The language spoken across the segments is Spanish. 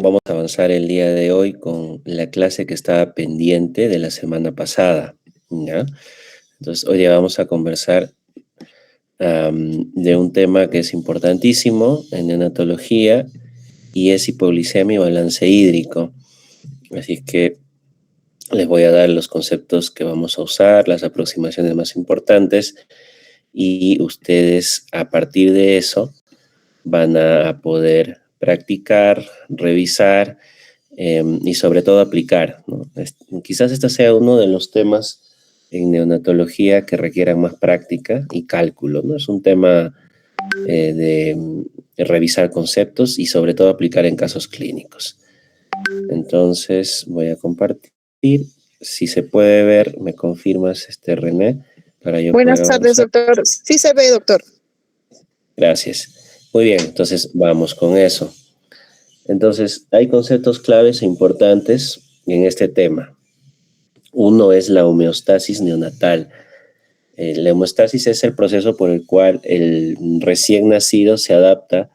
Vamos a avanzar el día de hoy con la clase que estaba pendiente de la semana pasada, ¿ya? Entonces, hoy día vamos a conversar de un tema que es importantísimo en neonatología y es hipoglicemia y balance hídrico. Así que les voy a dar los conceptos que vamos a usar, las aproximaciones más importantes, y ustedes a partir de eso van a poder practicar, revisar y sobre todo aplicar, ¿no? Quizás este sea uno de los temas en neonatología que requieran más práctica y cálculo, ¿no? Es un tema de revisar conceptos y sobre todo aplicar en casos clínicos. Entonces voy a compartir. Si se puede ver, me confirmas, René, para yo Buenas poder tardes, avanzar. doctor. Sí se ve, doctor. Gracias. Muy bien, entonces vamos con eso. Entonces, hay conceptos claves e importantes en este tema. Uno es la homeostasis neonatal. La homeostasis es el proceso por el cual el recién nacido se adapta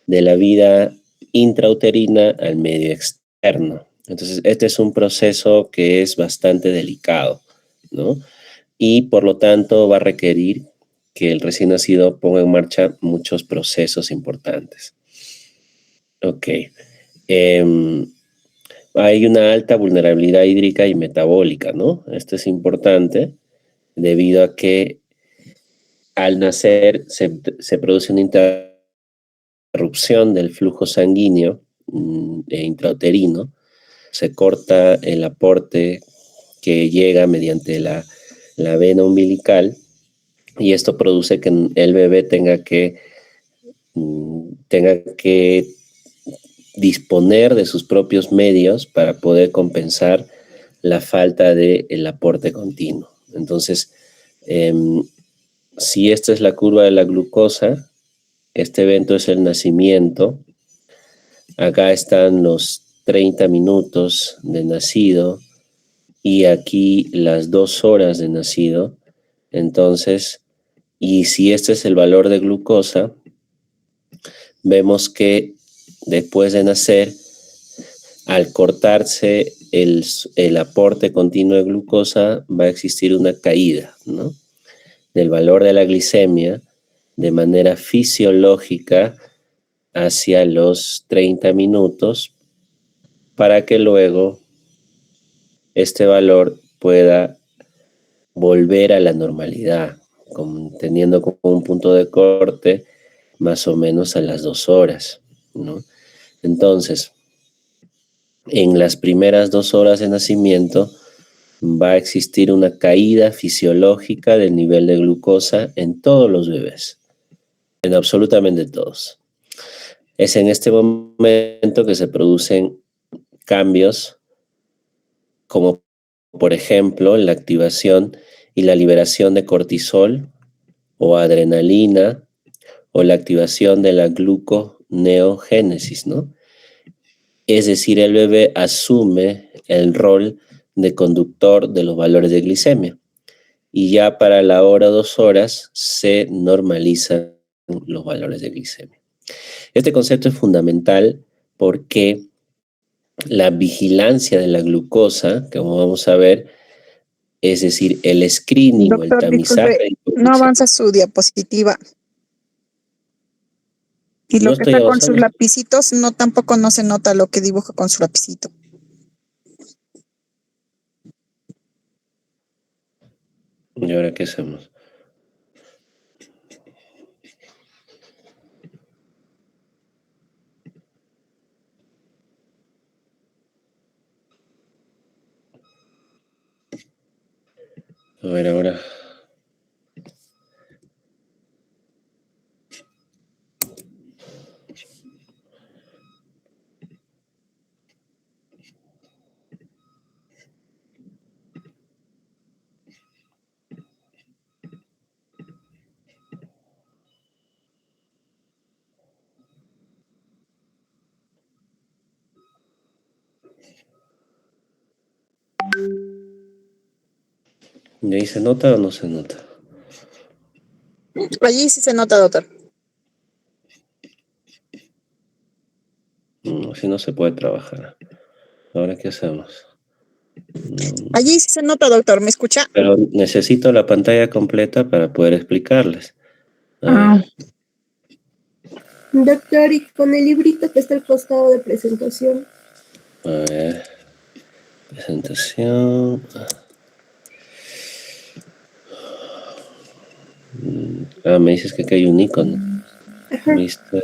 de la vida intrauterina al medio externo. Entonces, este es un proceso que es bastante delicado, ¿no? Y por lo tanto va a requerir que el recién nacido ponga en marcha muchos procesos importantes. Ok. Hay una alta vulnerabilidad hídrica y metabólica, ¿no? Esto es importante debido a que al nacer se produce una interrupción del flujo sanguíneo intrauterino, se corta el aporte que llega mediante la vena umbilical y esto produce que el bebé tenga que disponer de sus propios medios para poder compensar la falta del aporte continuo. Entonces, si esta es la curva de la glucosa, este evento es el nacimiento. Acá están los 30 minutos de nacido y aquí las 2 horas de nacido. Entonces, y si este es el valor de glucosa, vemos que después de nacer, al cortarse el aporte continuo de glucosa, va a existir una caída, ¿no?, del valor de la glicemia de manera fisiológica hacia los 30 minutos para que luego este valor pueda volver a la normalidad, teniendo como un punto de corte más o menos a las 2 horas, ¿no? Entonces, en las primeras 2 horas de nacimiento va a existir una caída fisiológica del nivel de glucosa en todos los bebés, en absolutamente todos. Es en este momento que se producen cambios como, por ejemplo, la activación y la liberación de cortisol o adrenalina o la activación de la gluconeogénesis, ¿no? Es decir, el bebé asume el rol de conductor de los valores de glicemia y ya para la hora o 2 horas se normalizan los valores de glicemia. Este concepto es fundamental porque la vigilancia de la glucosa, como vamos a ver, es decir, el screening o el Doctor, disculpe, tamizaje. no avanza su diapositiva. Y No lo que estoy está con sus avanzando. lapicitos, no, tampoco no se nota lo que dibuja con su lapicito. ¿Y ahora qué hacemos? A ver, ahora. ¿Y ahí se nota o no se nota? Allí sí se nota, doctor. No, sí si no se puede trabajar. ¿Ahora qué hacemos? Allí sí se nota, doctor, ¿me escucha? Pero necesito la pantalla completa para poder explicarles. Ah. Doctor, y con el librito que está al costado de presentación. A ver. Presentación. Me dices que aquí hay un icono. Ajá. Vista,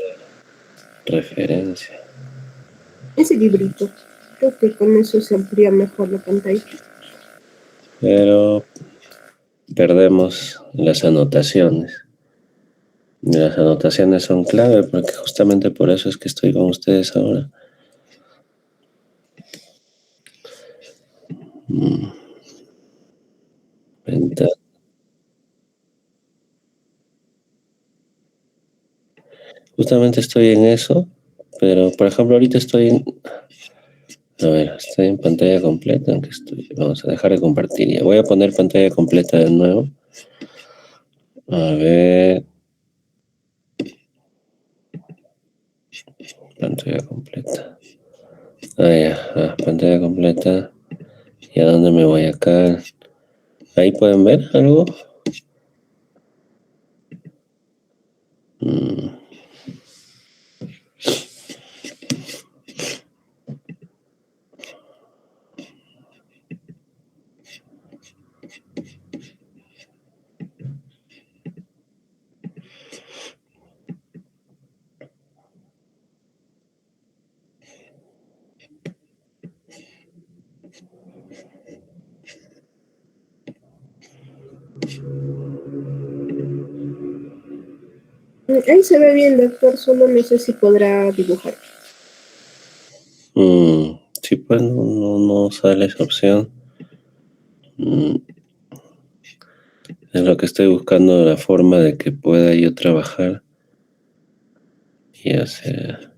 referencia. Ese librito. Creo que con eso se amplía mejor la pantalla. Pero perdemos las anotaciones. Las anotaciones son clave porque justamente por eso es que estoy con ustedes ahora. Ventana. Justamente estoy en eso, pero por ejemplo ahorita estoy en... A ver, estoy en pantalla completa, aunque estoy... Vamos a dejar de compartir ya. Voy a poner pantalla completa de nuevo. A ver... Pantalla completa. Ya, pantalla completa. ¿Y a dónde me voy acá? ¿Ahí pueden ver algo? Ahí se ve bien, doctor. Solo no sé si podrá dibujar. Sí, pues no sale esa opción. Es lo que estoy buscando, la forma de que pueda yo trabajar y hacer.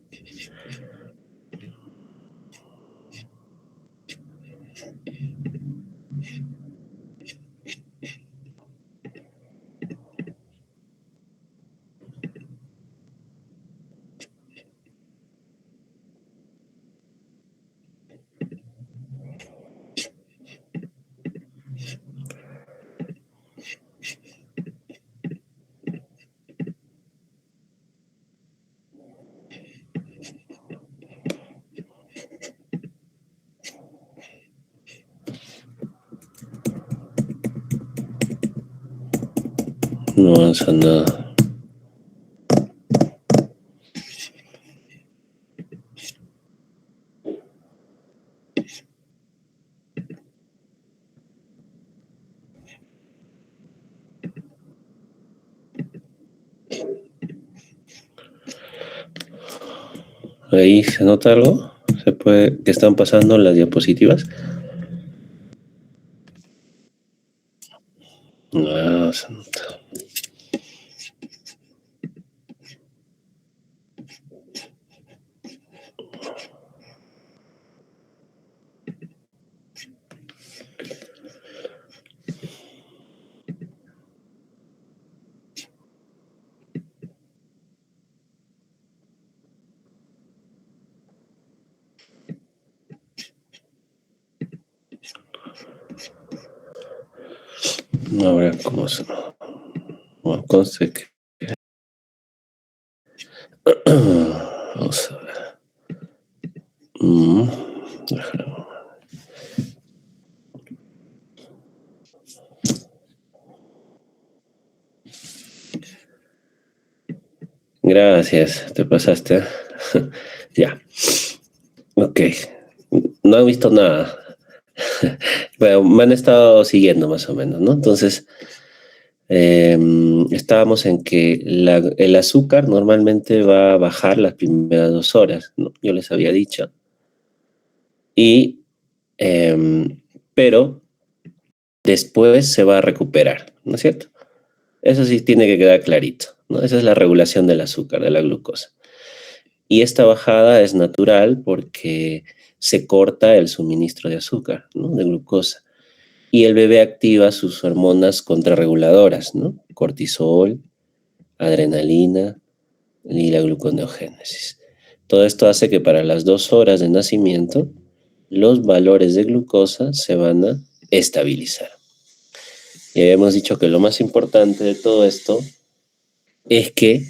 No avanza nada. Ahí se nota algo. Se puede que están pasando las diapositivas. No se nota. Ahora cómo se. Bueno, conste que. Vamos a ver. Déjame. Gracias, te pasaste. Ya. Ok. No he visto nada. Bueno, me han estado siguiendo más o menos, ¿no? Entonces, estábamos en que el azúcar normalmente va a bajar las primeras 2 horas, ¿no? Yo les había dicho. Y, pero después se va a recuperar, ¿no es cierto? Eso sí tiene que quedar clarito, ¿no? Esa es la regulación del azúcar, de la glucosa. Y esta bajada es natural porque se corta el suministro de azúcar, ¿no? De glucosa. Y el bebé activa sus hormonas contrarreguladoras, ¿no? Cortisol, adrenalina y la gluconeogénesis. Todo esto hace que para las 2 horas de nacimiento los valores de glucosa se van a estabilizar. Y habíamos dicho que lo más importante de todo esto es que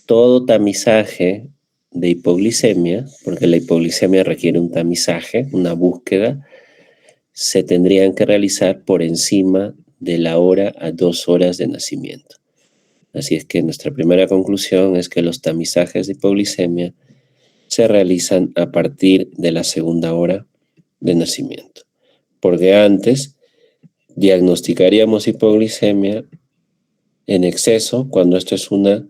todo tamizaje de hipoglicemia, porque la hipoglicemia requiere un tamizaje, una búsqueda, se tendrían que realizar por encima de la hora a 2 horas de nacimiento. Así es que nuestra primera conclusión es que los tamizajes de hipoglicemia se realizan a partir de la segunda hora de nacimiento, porque antes diagnosticaríamos hipoglicemia en exceso cuando esto es una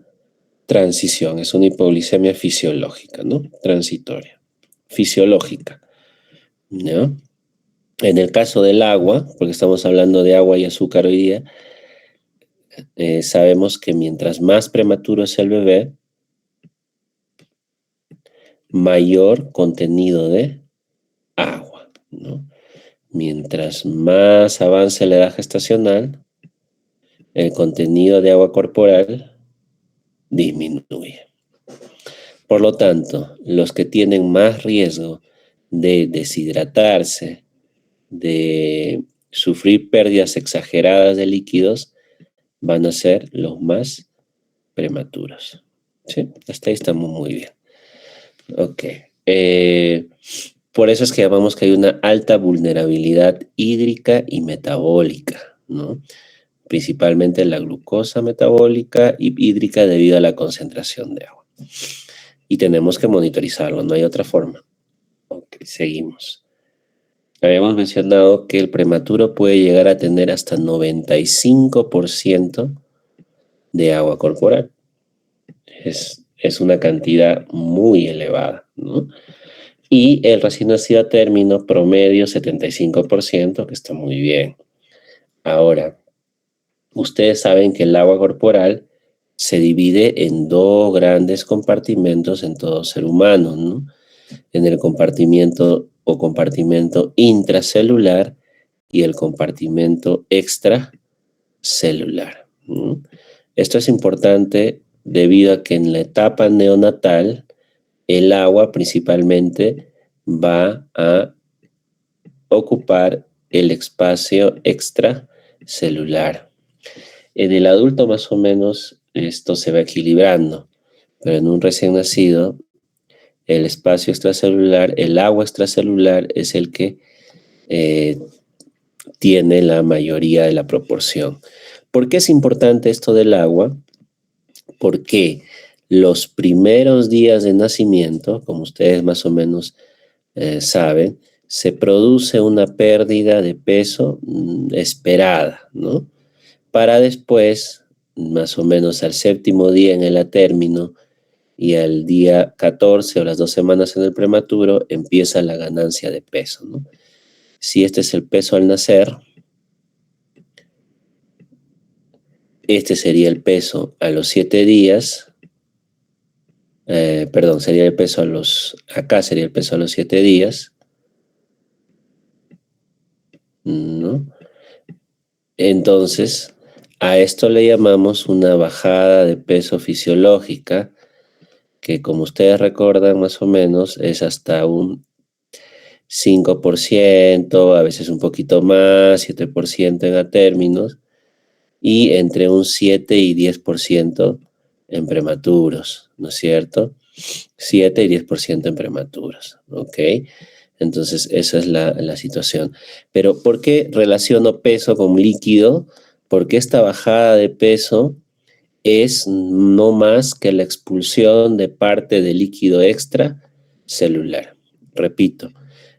transición, es una hipoglicemia fisiológica, ¿no? Transitoria, fisiológica, ¿no? En el caso del agua, porque estamos hablando de agua y azúcar hoy día, sabemos que mientras más prematuro es el bebé, mayor contenido de agua, ¿no? Mientras más avance la edad gestacional, el contenido de agua corporal disminuye. Por lo tanto, los que tienen más riesgo de deshidratarse, de sufrir pérdidas exageradas de líquidos, van a ser los más prematuros. ¿Sí? Hasta ahí estamos muy bien. Ok. Por eso es que llamamos que hay una alta vulnerabilidad hídrica y metabólica, ¿no? Principalmente la glucosa metabólica y hídrica debido a la concentración de agua. Y tenemos que monitorizarlo, no hay otra forma. Ok, seguimos. Habíamos mencionado que el prematuro puede llegar a tener hasta 95% de agua corporal. Es una cantidad muy elevada, ¿no? Y el recién nacido a término promedio 75%, que está muy bien. Ahora, ustedes saben que el agua corporal se divide en 2 grandes compartimentos en todo ser humano, ¿no? En el compartimento intracelular y el compartimento extracelular, ¿no? Esto es importante debido a que en la etapa neonatal el agua principalmente va a ocupar el espacio extracelular. En el adulto más o menos esto se va equilibrando, pero en un recién nacido el espacio extracelular, el agua extracelular es el que tiene la mayoría de la proporción. ¿Por qué es importante esto del agua? Porque los primeros días de nacimiento, como ustedes más o menos saben, se produce una pérdida de peso esperada, ¿no? Para después, más o menos al 7º día en el atérmino y al día 14 o las 2 semanas en el prematuro, empieza la ganancia de peso, ¿no? Si este es el peso al nacer, este sería el peso a los 7 días, sería el peso acá sería el peso a los 7 días, ¿no? Entonces, a esto le llamamos una bajada de peso fisiológica, que como ustedes recuerdan más o menos es hasta un 5%, a veces un poquito más, 7% en atérminos, y entre un 7 y 10% en prematuros, ¿no es cierto? 7 y 10% en prematuros, ¿ok? Entonces, esa es la situación. Pero, ¿por qué relaciono peso con líquido? Porque esta bajada de peso es no más que la expulsión de parte del líquido extracelular. Repito,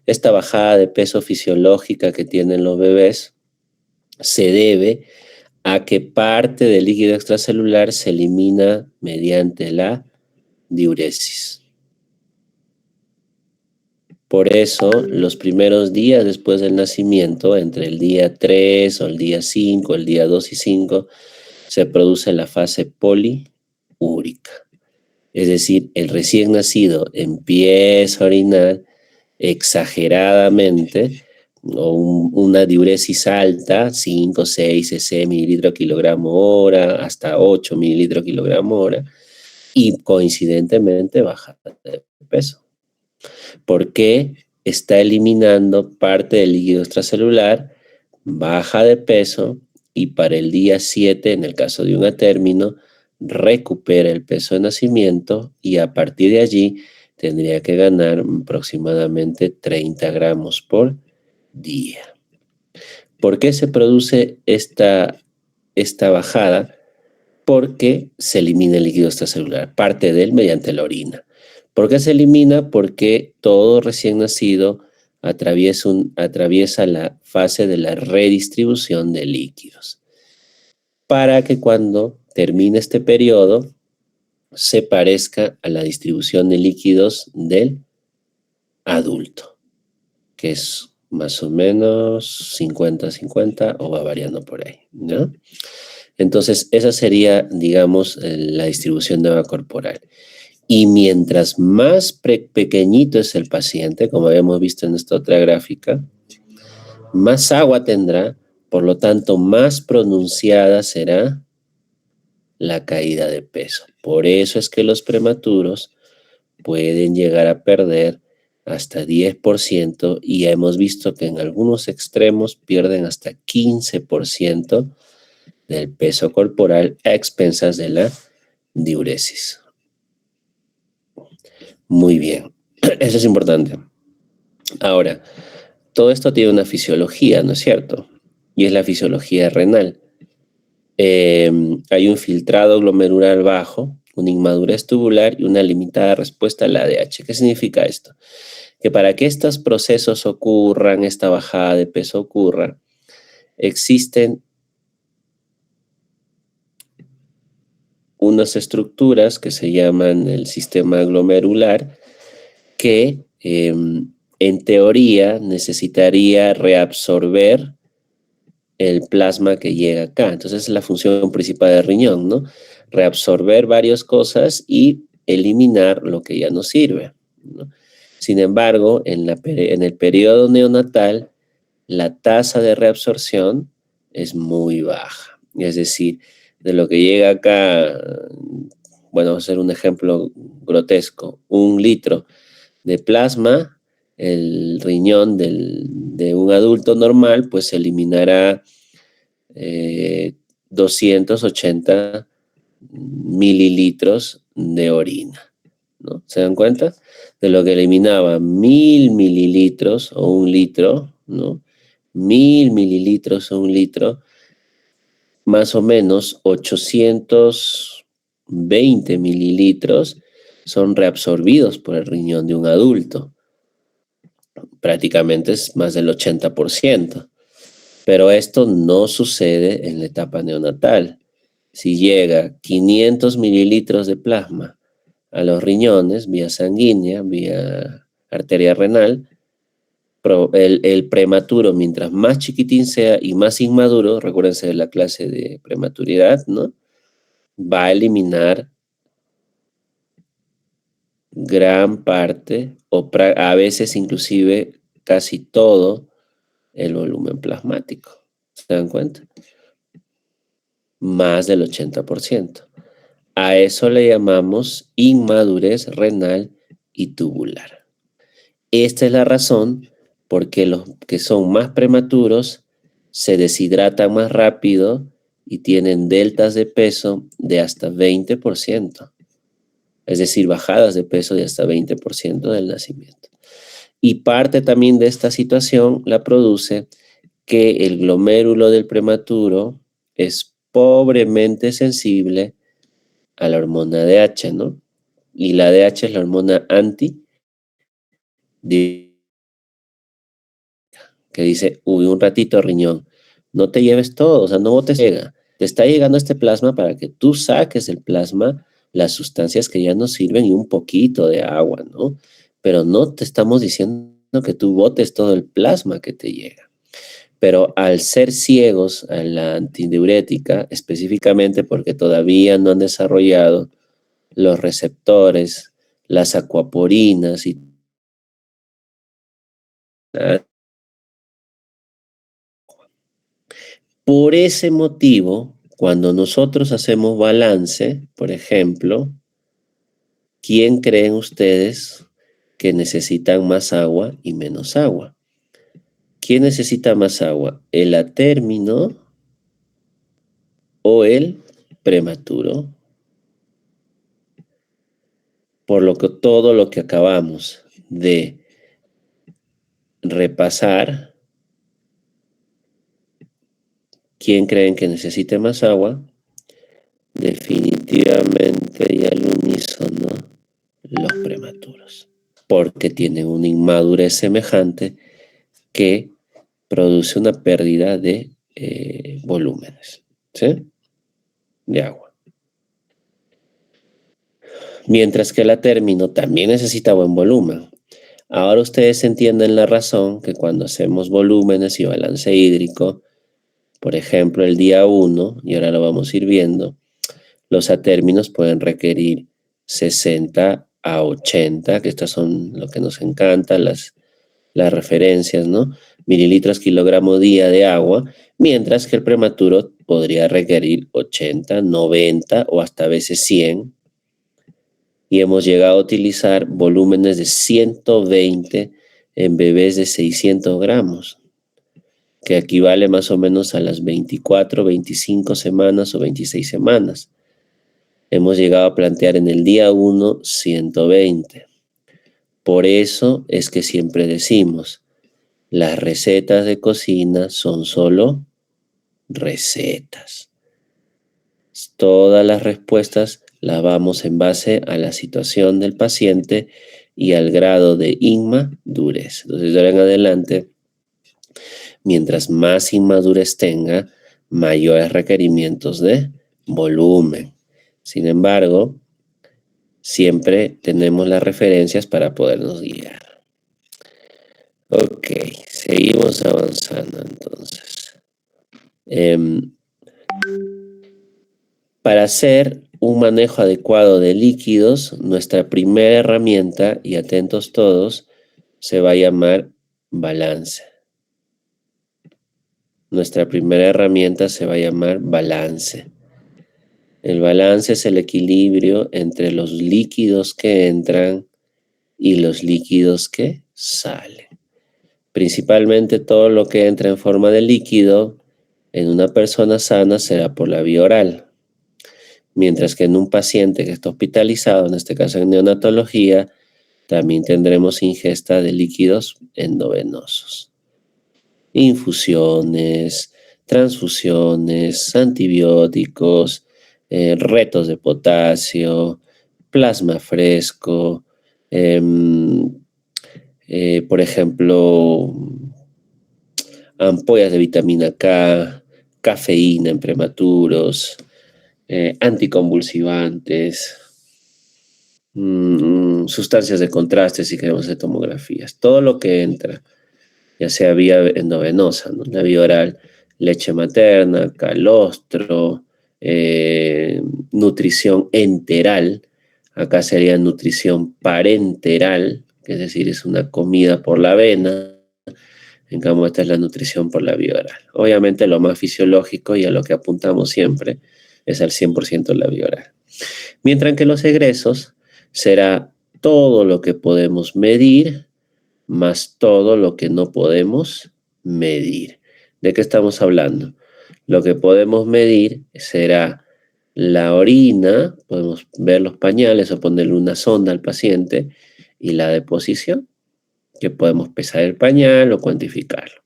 esta bajada de peso fisiológica que tienen los bebés se debe a que parte del líquido extracelular se elimina mediante la diuresis. Por eso, los primeros días después del nacimiento, entre el día 3 o el día 5, el día 2 y 5, se produce la fase poliúrica. Es decir, el recién nacido empieza a orinar exageradamente, o una diuresis alta, 5, 6 cc mililitro kilogramo hora, hasta 8 mililitros kilogramo hora, y coincidentemente baja de peso. Porque está eliminando parte del líquido extracelular, baja de peso y para el día 7, en el caso de un atérmino, recupera el peso de nacimiento y a partir de allí tendría que ganar aproximadamente 30 gramos por día. ¿Por qué se produce esta bajada? Porque se elimina el líquido extracelular, parte de él mediante la orina. ¿Por qué se elimina? Porque todo recién nacido atraviesa la fase de la redistribución de líquidos, para que cuando termine este periodo se parezca a la distribución de líquidos del adulto, que es más o menos 50-50 o va variando por ahí, ¿no? Entonces, esa sería, digamos, la distribución de agua corporal. Y mientras más pequeñito es el paciente, como habíamos visto en esta otra gráfica, más agua tendrá, por lo tanto, más pronunciada será la caída de peso. Por eso es que los prematuros pueden llegar a perder hasta 10% y hemos visto que en algunos extremos pierden hasta 15% del peso corporal a expensas de la diuresis. Muy bien, eso es importante. Ahora, todo esto tiene una fisiología, ¿no es cierto? Y es la fisiología renal. Hay un filtrado glomerular bajo, una inmadurez tubular y una limitada respuesta al ADH. ¿Qué significa esto? Que para que estos procesos ocurran, esta bajada de peso ocurra, existen unas estructuras que se llaman el sistema glomerular que en teoría necesitaría reabsorber el plasma que llega acá. Entonces es la función principal del riñón, ¿no? Reabsorber varias cosas y eliminar lo que ya no sirve, ¿no? Sin embargo, en el periodo neonatal, la tasa de reabsorción es muy baja. Es decir, de lo que llega acá, bueno, vamos a hacer un ejemplo grotesco, 1 litro de plasma, el riñón de un adulto normal, pues eliminará 280 mililitros de orina, ¿no? ¿Se dan cuenta? De lo que eliminaba 1000 mililitros o 1 litro, ¿no? 1000 mililitros o 1 litro, más o menos 820 mililitros son reabsorbidos por el riñón de un adulto. Prácticamente es más del 80%. Pero esto no sucede en la etapa neonatal. Si llega 500 mililitros de plasma a los riñones, vía sanguínea, vía arteria renal, el prematuro, mientras más chiquitín sea y más inmaduro, recuérdense de la clase de prematuridad, ¿no? Va a eliminar gran parte, o a veces inclusive casi todo, el volumen plasmático. ¿Se dan cuenta? Más del 80%. A eso le llamamos inmadurez renal y tubular. Esta es la razón por qué los que son más prematuros se deshidratan más rápido y tienen deltas de peso de hasta 20%. Es decir, bajadas de peso de hasta 20% del nacimiento. Y parte también de esta situación la produce que el glomérulo del prematuro es pobremente sensible a la hormona ADH, ¿no? Y la ADH es la hormona que dice, uy, un ratito riñón, no te lleves todo, o sea, no botes llega. Te está llegando este plasma para que tú saques del plasma las sustancias que ya no sirven y un poquito de agua, ¿no? Pero no te estamos diciendo que tú botes todo el plasma que te llega. Pero al ser ciegos a la antidiurética, específicamente porque todavía no han desarrollado los receptores, las acuaporinas y por ese motivo, cuando nosotros hacemos balance, por ejemplo, ¿quién creen ustedes que necesitan más agua y menos agua? ¿Quién necesita más agua? ¿El atérmino o el prematuro? Por lo que todo lo que acabamos de repasar, ¿quién creen que necesite más agua? Definitivamente y al unísono los prematuros, porque tienen una inmadurez semejante que produce una pérdida de volúmenes, ¿sí? De agua. Mientras que el atérmino también necesita buen volumen. Ahora ustedes entienden la razón que cuando hacemos volúmenes y balance hídrico, por ejemplo el día 1, y ahora lo vamos a ir viendo, los atérminos pueden requerir 60 a 80, que estas son lo que nos encanta, las referencias, ¿no? Mililitros kilogramo día de agua, mientras que el prematuro podría requerir 80, 90 o hasta a veces 100. Y hemos llegado a utilizar volúmenes de 120 en bebés de 600 gramos, que equivale más o menos a las 24, 25 semanas o 26 semanas. Hemos llegado a plantear en el día 1 120. Por eso es que siempre decimos, las recetas de cocina son solo recetas. Todas las respuestas las vamos en base a la situación del paciente y al grado de inmadurez. Entonces, de ahora en adelante, mientras más inmadurez tenga, mayores requerimientos de volumen. Sin embargo, siempre tenemos las referencias para podernos guiar. Ok, seguimos avanzando entonces. Para hacer un manejo adecuado de líquidos, nuestra primera herramienta, y atentos todos, se va a llamar balance. Nuestra primera herramienta se va a llamar balance. El balance es el equilibrio entre los líquidos que entran y los líquidos que salen. Principalmente todo lo que entra en forma de líquido en una persona sana será por la vía oral. Mientras que en un paciente que está hospitalizado, en este caso en neonatología, también tendremos ingesta de líquidos endovenosos. Infusiones, transfusiones, antibióticos, retos de potasio, plasma fresco, por ejemplo, ampollas de vitamina K, cafeína en prematuros, anticonvulsivantes, sustancias de contraste si queremos hacer tomografías. Todo lo que entra, ya sea vía endovenosa, ¿no? La vía oral, leche materna, calostro, nutrición enteral. Acá sería nutrición parenteral, que es decir, es una comida por la vena. En cambio, esta es la nutrición por la vía oral. Obviamente lo más fisiológico y a lo que apuntamos siempre es al 100% la vía oral. Mientras que los egresos será todo lo que podemos medir más todo lo que no podemos medir. ¿De qué estamos hablando? Lo que podemos medir será la orina, podemos ver los pañales o ponerle una sonda al paciente, y la deposición, que podemos pesar el pañal o cuantificarlo.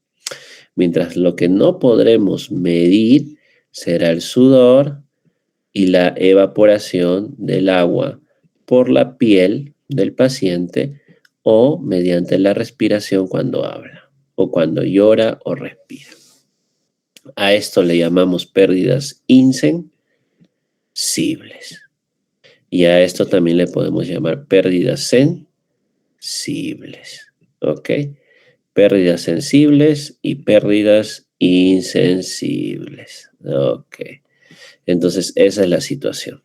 Mientras lo que no podremos medir será el sudor y la evaporación del agua por la piel del paciente o mediante la respiración cuando habla o cuando llora o respira. A esto le llamamos pérdidas insensibles. Y a esto también le podemos llamar pérdidas sensibles. ¿Ok? Pérdidas sensibles y pérdidas insensibles. Ok. Entonces, esa es la situación.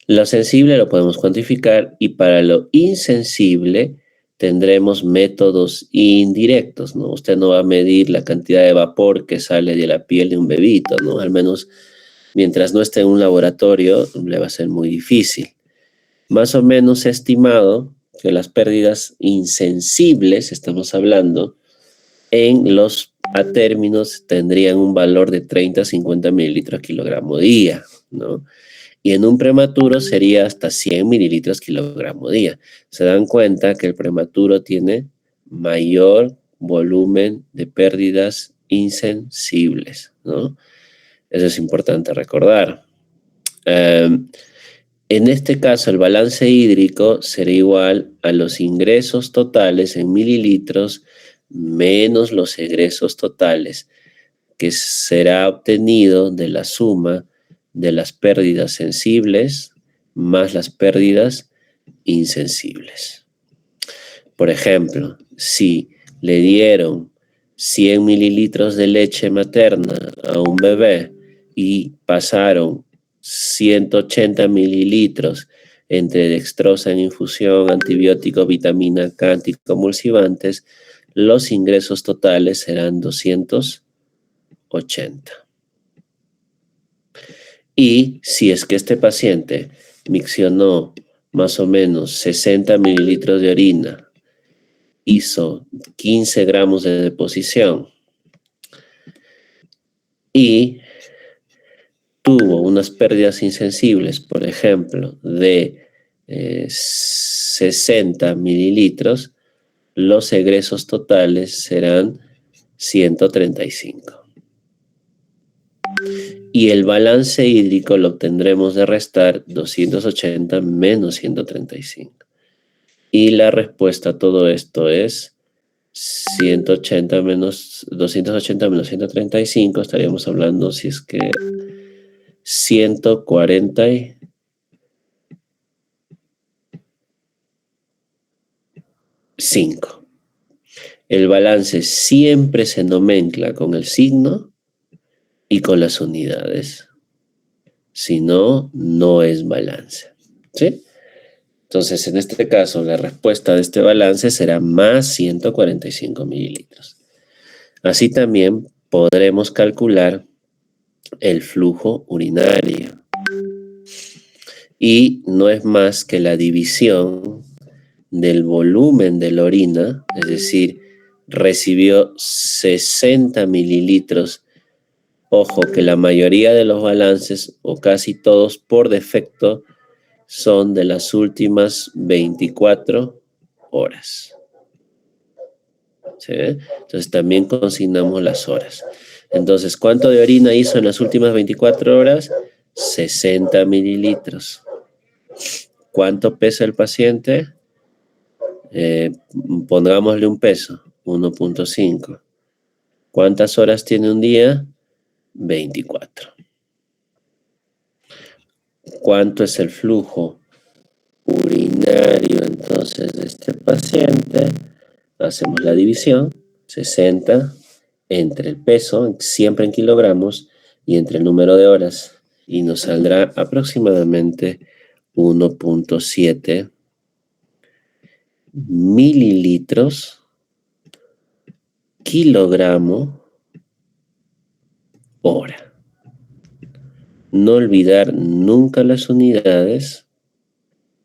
Lo sensible lo podemos cuantificar y para lo insensible tendremos métodos indirectos, ¿no? Usted no va a medir la cantidad de vapor que sale de la piel de un bebito, ¿no? Al menos mientras no esté en un laboratorio le va a ser muy difícil. más o menos estimado que las pérdidas insensibles, estamos hablando, en los atérminos tendrían un valor de 30 a 50 mililitros kilogramo día, ¿no? Y en un prematuro sería hasta 100 mililitros kilogramo día. Se dan cuenta que el prematuro tiene mayor volumen de pérdidas insensibles, ¿no? Eso es importante recordar. En este caso, el balance hídrico será igual a los ingresos totales en mililitros menos los egresos totales, que será obtenido de la suma de las pérdidas sensibles más las pérdidas insensibles. Por ejemplo, si le dieron 100 mililitros de leche materna a un bebé y pasaron 180 mililitros entre dextrosa en infusión, antibiótico, vitamina K, anticonvulsivantes, los ingresos totales serán 280. Y si es que este paciente miccionó más o menos 60 mililitros de orina, hizo 15 gramos de deposición y tuvo unas pérdidas insensibles, por ejemplo, de 60 mililitros, los egresos totales serán 135. Y el balance hídrico lo obtendremos de restar 280 menos 135. Y la respuesta a todo esto es 180 menos 280 menos 135, estaríamos hablando si es que 145. El balance siempre se nomencla con el signo y con las unidades. Si no, no es balance. ¿Sí? Entonces, en este caso, la respuesta de este balance será más 145 mililitros. Así también podremos calcular el flujo urinario. Y no es más que la división del volumen de la orina, es decir, recibió 60 mililitros. Ojo, que la mayoría de los balances, o casi todos por defecto, son de las últimas 24 horas. ¿Sí? Entonces también consignamos las horas. Entonces, ¿cuánto de orina hizo en las últimas 24 horas? 60 mililitros. ¿Cuánto pesa el paciente? Pongámosle un peso, 1.5. ¿Cuántas horas tiene un día? 24. ¿Cuánto es el flujo urinario entonces de este paciente? Hacemos la división, 60 entre el peso, siempre en kilogramos, y entre el número de horas, y nos saldrá aproximadamente 1.7 mililitros kilogramo hora. No olvidar nunca las unidades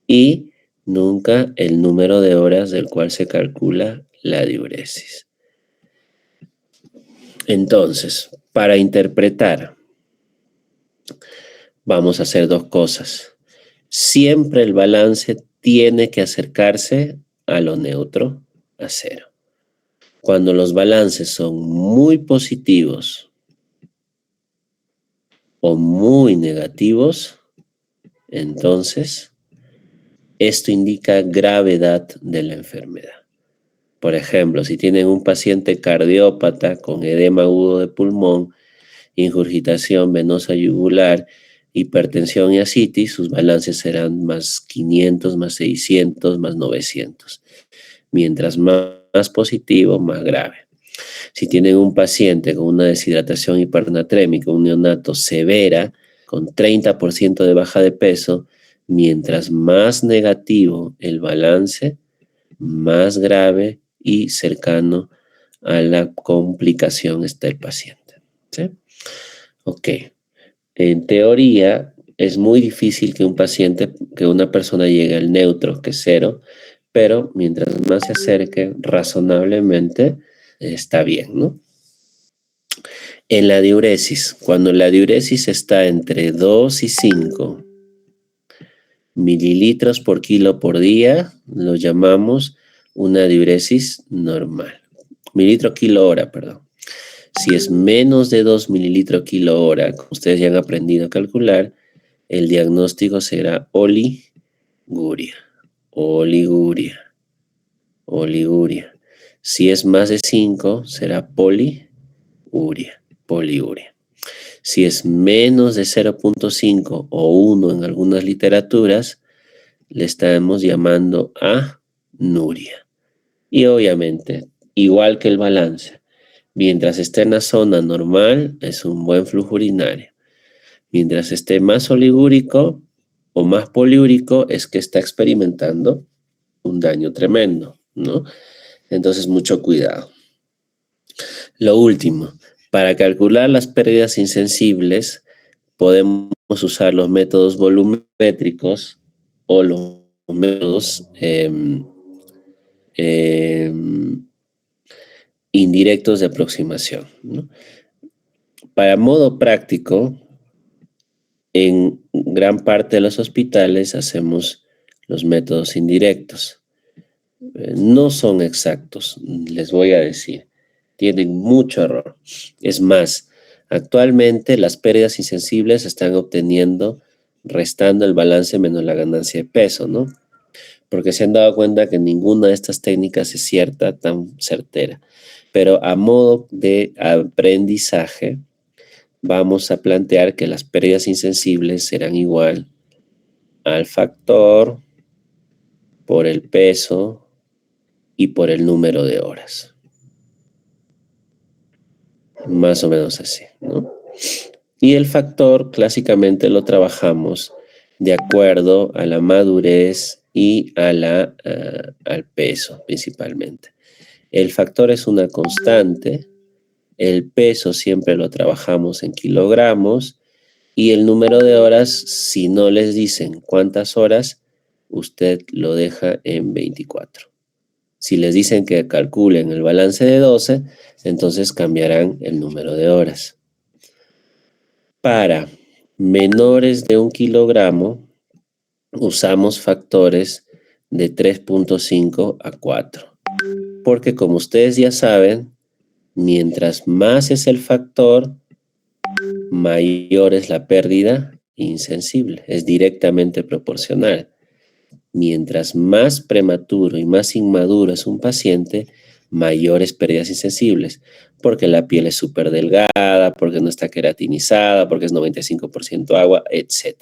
y nunca el número de horas del cual se calcula la diuresis. Entonces, para interpretar, vamos a hacer dos cosas. Siempre el balance tiene que acercarse a lo neutro, a cero. Cuando los balances son muy positivos o muy negativos, entonces esto indica gravedad de la enfermedad. Por ejemplo, si tienen un paciente cardiópata con edema agudo de pulmón, ingurgitación venosa yugular, hipertensión y ascitis, sus balances serán más 500, más 600, más 900. Mientras más positivo, más grave. Si tienen un paciente con una deshidratación hipernatrémica, un neonato severa, con 30% de baja de peso, mientras más negativo el balance, más grave y cercano a la complicación está el paciente. ¿Sí? Ok. En teoría, es muy difícil que una persona llegue al neutro, que es 0, pero mientras más se acerque razonablemente, está bien, ¿no? En la diuresis, cuando la diuresis está entre 2 y 5 mililitros por kilo por día, lo llamamos una diuresis normal. Mililitro kilo hora, perdón. Si es menos de 2 mililitros kilo hora, como ustedes ya han aprendido a calcular, el diagnóstico será oliguria. Oliguria. Oliguria. Si es más de 5, será poliuria. Poliuria. Si es menos de 0.5 o 1 en algunas literaturas, le estamos llamando anuria. Y obviamente, igual que el balance, mientras esté en la zona normal, es un buen flujo urinario. Mientras esté más oligúrico o más poliúrico, es que está experimentando un daño tremendo, ¿no? Entonces, mucho cuidado. Lo último, para calcular las pérdidas insensibles, podemos usar los métodos volumétricos o los métodos indirectos de aproximación, ¿no? Para modo práctico, en gran parte de los hospitales hacemos los métodos indirectos. No son exactos, les voy a decir. Tienen mucho error. Es más, actualmente las pérdidas insensibles se están obteniendo restando el balance menos la ganancia de peso, ¿no? Porque se han dado cuenta que ninguna de estas técnicas es cierta, tan certera. Pero a modo de aprendizaje, vamos a plantear que las pérdidas insensibles serán igual al factor por el peso y por el número de horas. Más o menos así, ¿no? Y el factor clásicamente lo trabajamos de acuerdo a la madurez y al peso principalmente. El factor es una constante, el peso siempre lo trabajamos en kilogramos y el número de horas, si no les dicen cuántas horas, usted lo deja en 24. Si les dicen que calculen el balance de 12, entonces cambiarán el número de horas. Para menores de 1 kilogramo, usamos factores de 3.5 a 4. Porque como ustedes ya saben, mientras más es el factor, mayor es la pérdida insensible. Es directamente proporcional. Mientras más prematuro y más inmaduro es un paciente, mayores pérdidas insensibles, porque la piel es súper delgada, porque no está queratinizada, porque es 95% agua, etc.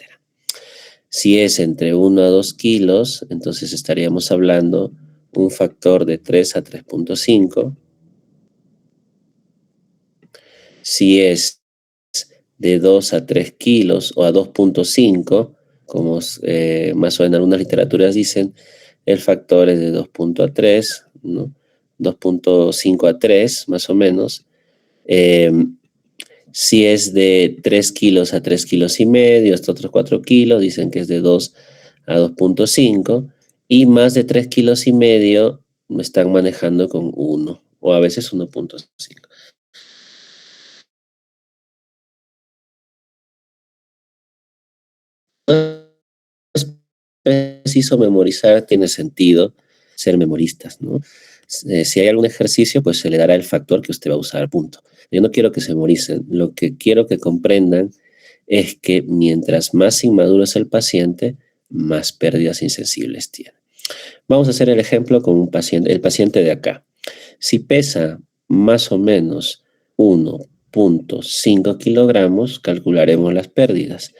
Si es entre 1 a 2 kilos, entonces estaríamos hablando un factor de 3 a 3.5. Si es de 2 a 3 kilos o a 2.5, como más o menos en algunas literaturas dicen, el factor es de 2.3, ¿no? 2.5 a 3, más o menos. Si es de 3 kilos a 3 kilos y medio, hasta otros 4 kilos, dicen que es de 2 a 2.5. Y más de 3 kilos y medio me están manejando con 1 o a veces 1.5. Es preciso memorizar, tiene sentido ser memoristas, ¿no? Si hay algún ejercicio, pues se le dará el factor que usted va a usar, punto. Yo no quiero que se memoricen, lo que quiero que comprendan es que mientras más inmaduro es el paciente, más pérdidas insensibles tiene. Vamos a hacer el ejemplo con un paciente, el paciente de acá. Si pesa más o menos 1.5 kilogramos, calcularemos las pérdidas.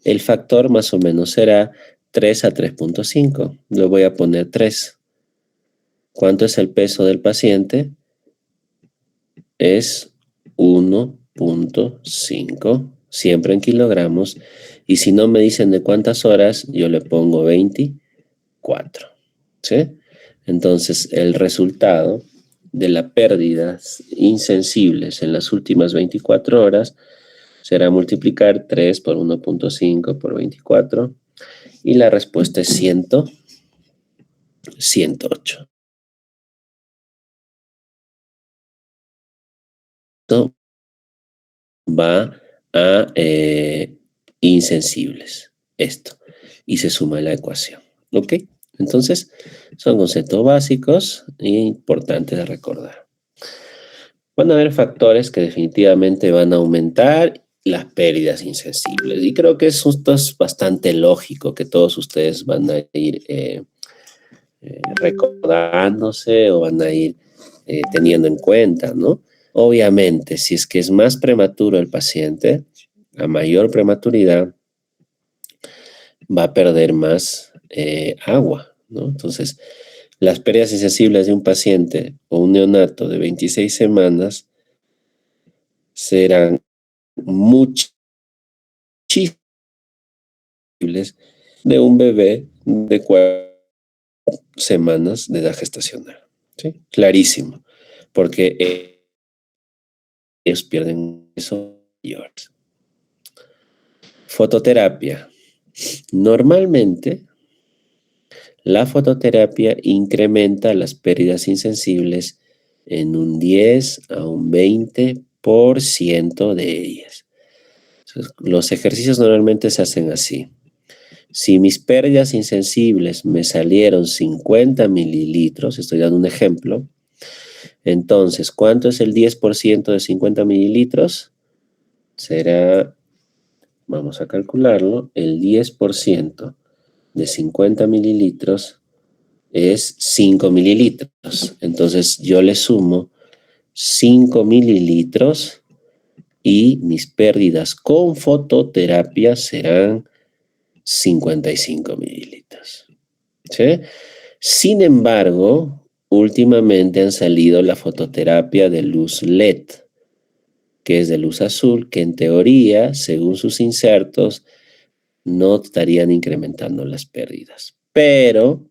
El factor más o menos será 3 a 3.5. Le voy a poner 3. ¿Cuánto es el peso del paciente? Es 1.5, siempre en kilogramos. Y si no me dicen de cuántas horas, yo le pongo 24. ¿Sí? Entonces, el resultado de las pérdidas insensibles en las últimas 24 horas será multiplicar 3 por 1.5 por 24. Y la respuesta es 108. Esto va a insensibles. Esto. Y se suma a la ecuación. ¿Ok? Entonces, son conceptos básicos e importantes de recordar. Van a haber factores que definitivamente van a aumentar las pérdidas insensibles. Y creo que esto es bastante lógico, que todos ustedes van a ir recordándose o van a ir teniendo en cuenta, ¿no? Obviamente, si es que es más prematuro el paciente, a mayor prematuridad, va a perder más agua, ¿no? Entonces, las pérdidas insensibles de un paciente o un neonato de 26 semanas serán muchísimas de un bebé de 4 semanas de edad gestacional. ¿Sí? Clarísimo, porque ellos pierden eso. Fototerapia. Normalmente, la fototerapia incrementa las pérdidas insensibles en un 10 a un 20% de ellas. Entonces, los ejercicios normalmente se hacen así. Si mis pérdidas insensibles me salieron 50 mililitros, estoy dando un ejemplo, entonces, ¿cuánto es el 10% de 50 mililitros? Será, vamos a calcularlo, el 10% de 50 mililitros es 5 mililitros. Entonces, yo le sumo 5 mililitros y mis pérdidas con fototerapia serán 55 mililitros. ¿Sí? Sin embargo, últimamente han salido la fototerapia de luz LED, que es de luz azul, que en teoría, según sus insertos, no estarían incrementando las pérdidas. Pero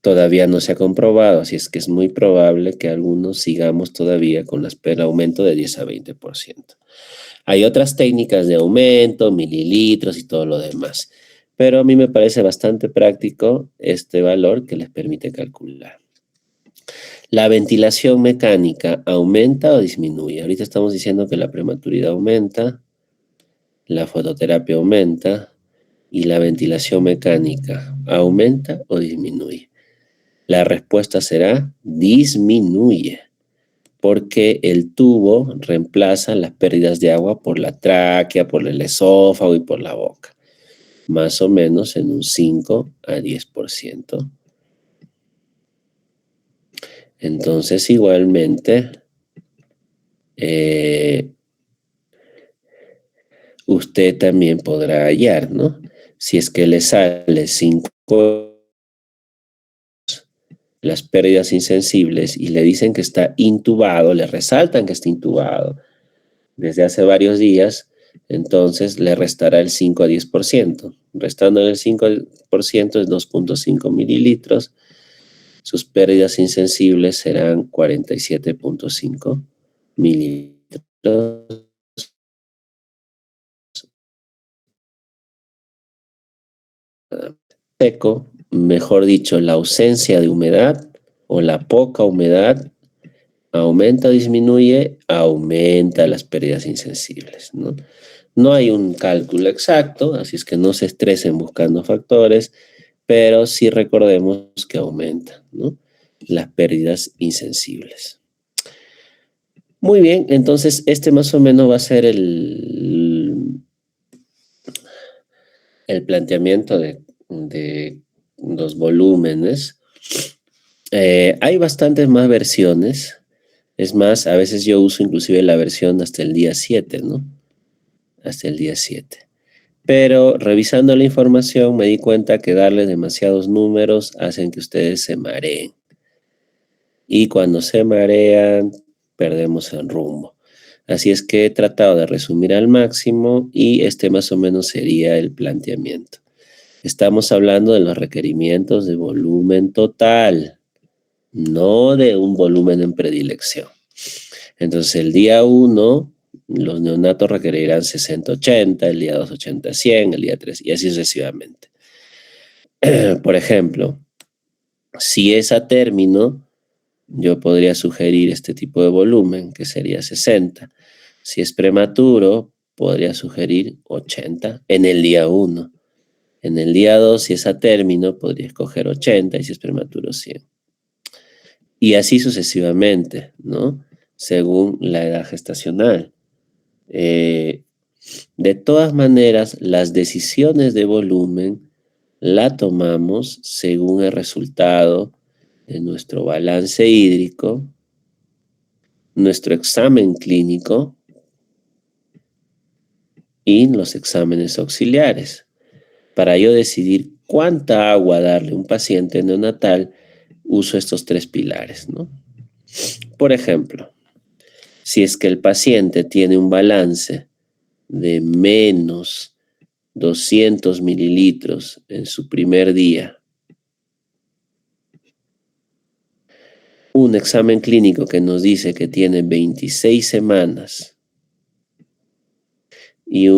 todavía no se ha comprobado, así es que es muy probable que algunos sigamos todavía con el aumento de 10 a 20%. Hay otras técnicas de aumento, mililitros y todo lo demás, pero a mí me parece bastante práctico este valor que les permite calcular. ¿La ventilación mecánica aumenta o disminuye? Ahorita estamos diciendo que la prematuridad aumenta, la fototerapia aumenta y la ventilación mecánica aumenta o disminuye. La respuesta será disminuye, porque el tubo reemplaza las pérdidas de agua por la tráquea, por el esófago y por la boca, más o menos en un 5 a 10%. Entonces, igualmente, usted también podrá hallar, ¿no? Si es que le sale 5 las pérdidas insensibles y le dicen que está intubado, le resaltan que está intubado desde hace varios días, entonces le restará el 5 a 10%. Restando el 5% es 2.5 mililitros. Sus pérdidas insensibles serán 47.5 mililitros. Seco, mejor dicho, la ausencia de humedad o la poca humedad aumenta o disminuye, aumenta las pérdidas insensibles, ¿no? No hay un cálculo exacto, así es que no se estresen buscando factores, pero sí recordemos que aumenta, ¿no?, las pérdidas insensibles. Muy bien, entonces este más o menos va a ser el planteamiento de los volúmenes. Hay bastantes más versiones. Es más, a veces yo uso inclusive la versión hasta el día 7, ¿no? Hasta el día 7. Pero revisando la información me di cuenta que darles demasiados números hacen que ustedes se mareen. Y cuando se marean, perdemos el rumbo. Así es que he tratado de resumir al máximo y este más o menos sería el planteamiento. Estamos hablando de los requerimientos de volumen total, no de un volumen en predilección. Entonces el día 1 Los neonatos requerirán 60-80, el día 2 80-100, el día 3, y así sucesivamente. Por ejemplo, si es a término, yo podría sugerir este tipo de volumen, que sería 60. Si es prematuro, podría sugerir 80 en el día 1. En el día 2, si es a término, podría escoger 80 y si es prematuro, 100. Y así sucesivamente, ¿no? Según la edad gestacional. De todas maneras, las decisiones de volumen la tomamos según el resultado de nuestro balance hídrico, nuestro examen clínico y los exámenes auxiliares. Para yo decidir cuánta agua darle a un paciente neonatal, uso estos 3 pilares, ¿no? Por ejemplo, si es que el paciente tiene un balance de menos 200 mililitros en su primer día, un examen clínico que nos dice que tiene 26 semanas y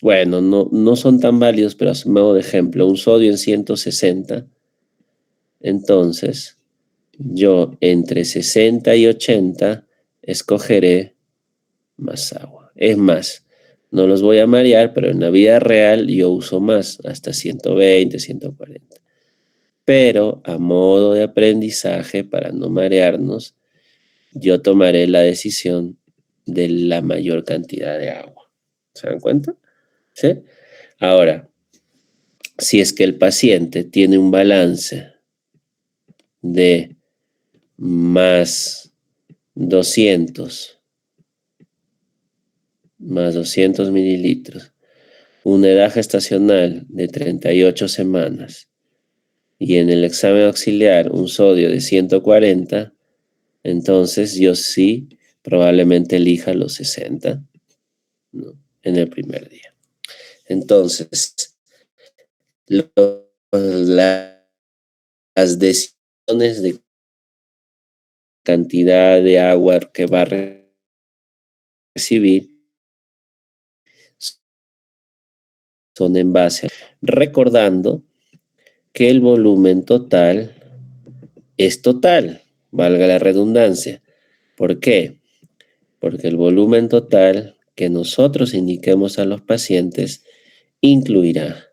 bueno, no son tan válidos, pero a modo de ejemplo, un sodio en 160, entonces yo entre 60 y 80 escogeré más agua. Es más, no los voy a marear, pero en la vida real yo uso más, hasta 120, 140. Pero a modo de aprendizaje, para no marearnos, yo tomaré la decisión de la mayor cantidad de agua. ¿Se dan cuenta? ¿Sí? Ahora, si es que el paciente tiene un balance de más 200 mililitros, una edad gestacional de 38 semanas y en el examen auxiliar un sodio de 140, entonces yo sí probablemente elija los 60, ¿no? En el primer día. Entonces, las decisiones de cantidad de agua que va a recibir son en base, recordando que el volumen total es total, valga la redundancia. ¿Por qué? Porque el volumen total que nosotros indiquemos a los pacientes incluirá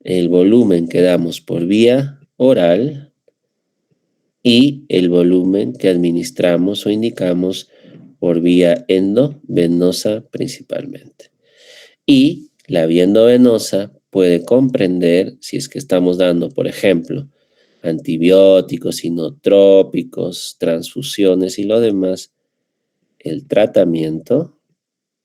el volumen que damos por vía oral y el volumen que administramos o indicamos por vía endovenosa principalmente. Y la vía endovenosa puede comprender, si es que estamos dando, por ejemplo, antibióticos, inotrópicos, transfusiones y lo demás, el tratamiento.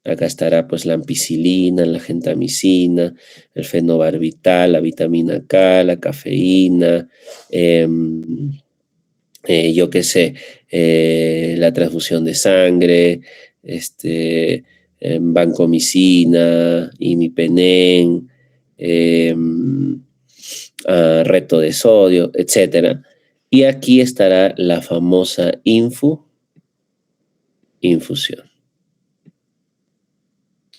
Acá estará pues la ampicilina, la gentamicina, el fenobarbital, la vitamina K, la cafeína, yo qué sé, la transfusión de sangre, vancomicina, imipenem, reto de sodio, etc. Y aquí estará la famosa infusión.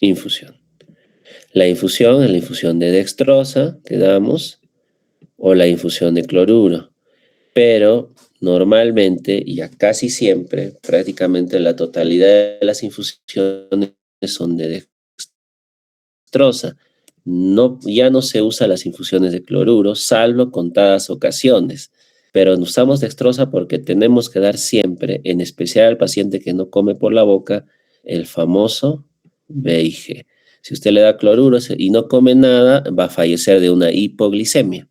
La infusión es la infusión de dextrosa que damos o la infusión de cloruro, pero normalmente y a casi siempre, prácticamente la totalidad de las infusiones son de dextrosa. Ya no se usan las infusiones de cloruro, salvo contadas ocasiones, pero usamos dextrosa porque tenemos que dar siempre, en especial al paciente que no come por la boca, el famoso VIG. Si usted le da cloruro y no come nada, va a fallecer de una hipoglicemia.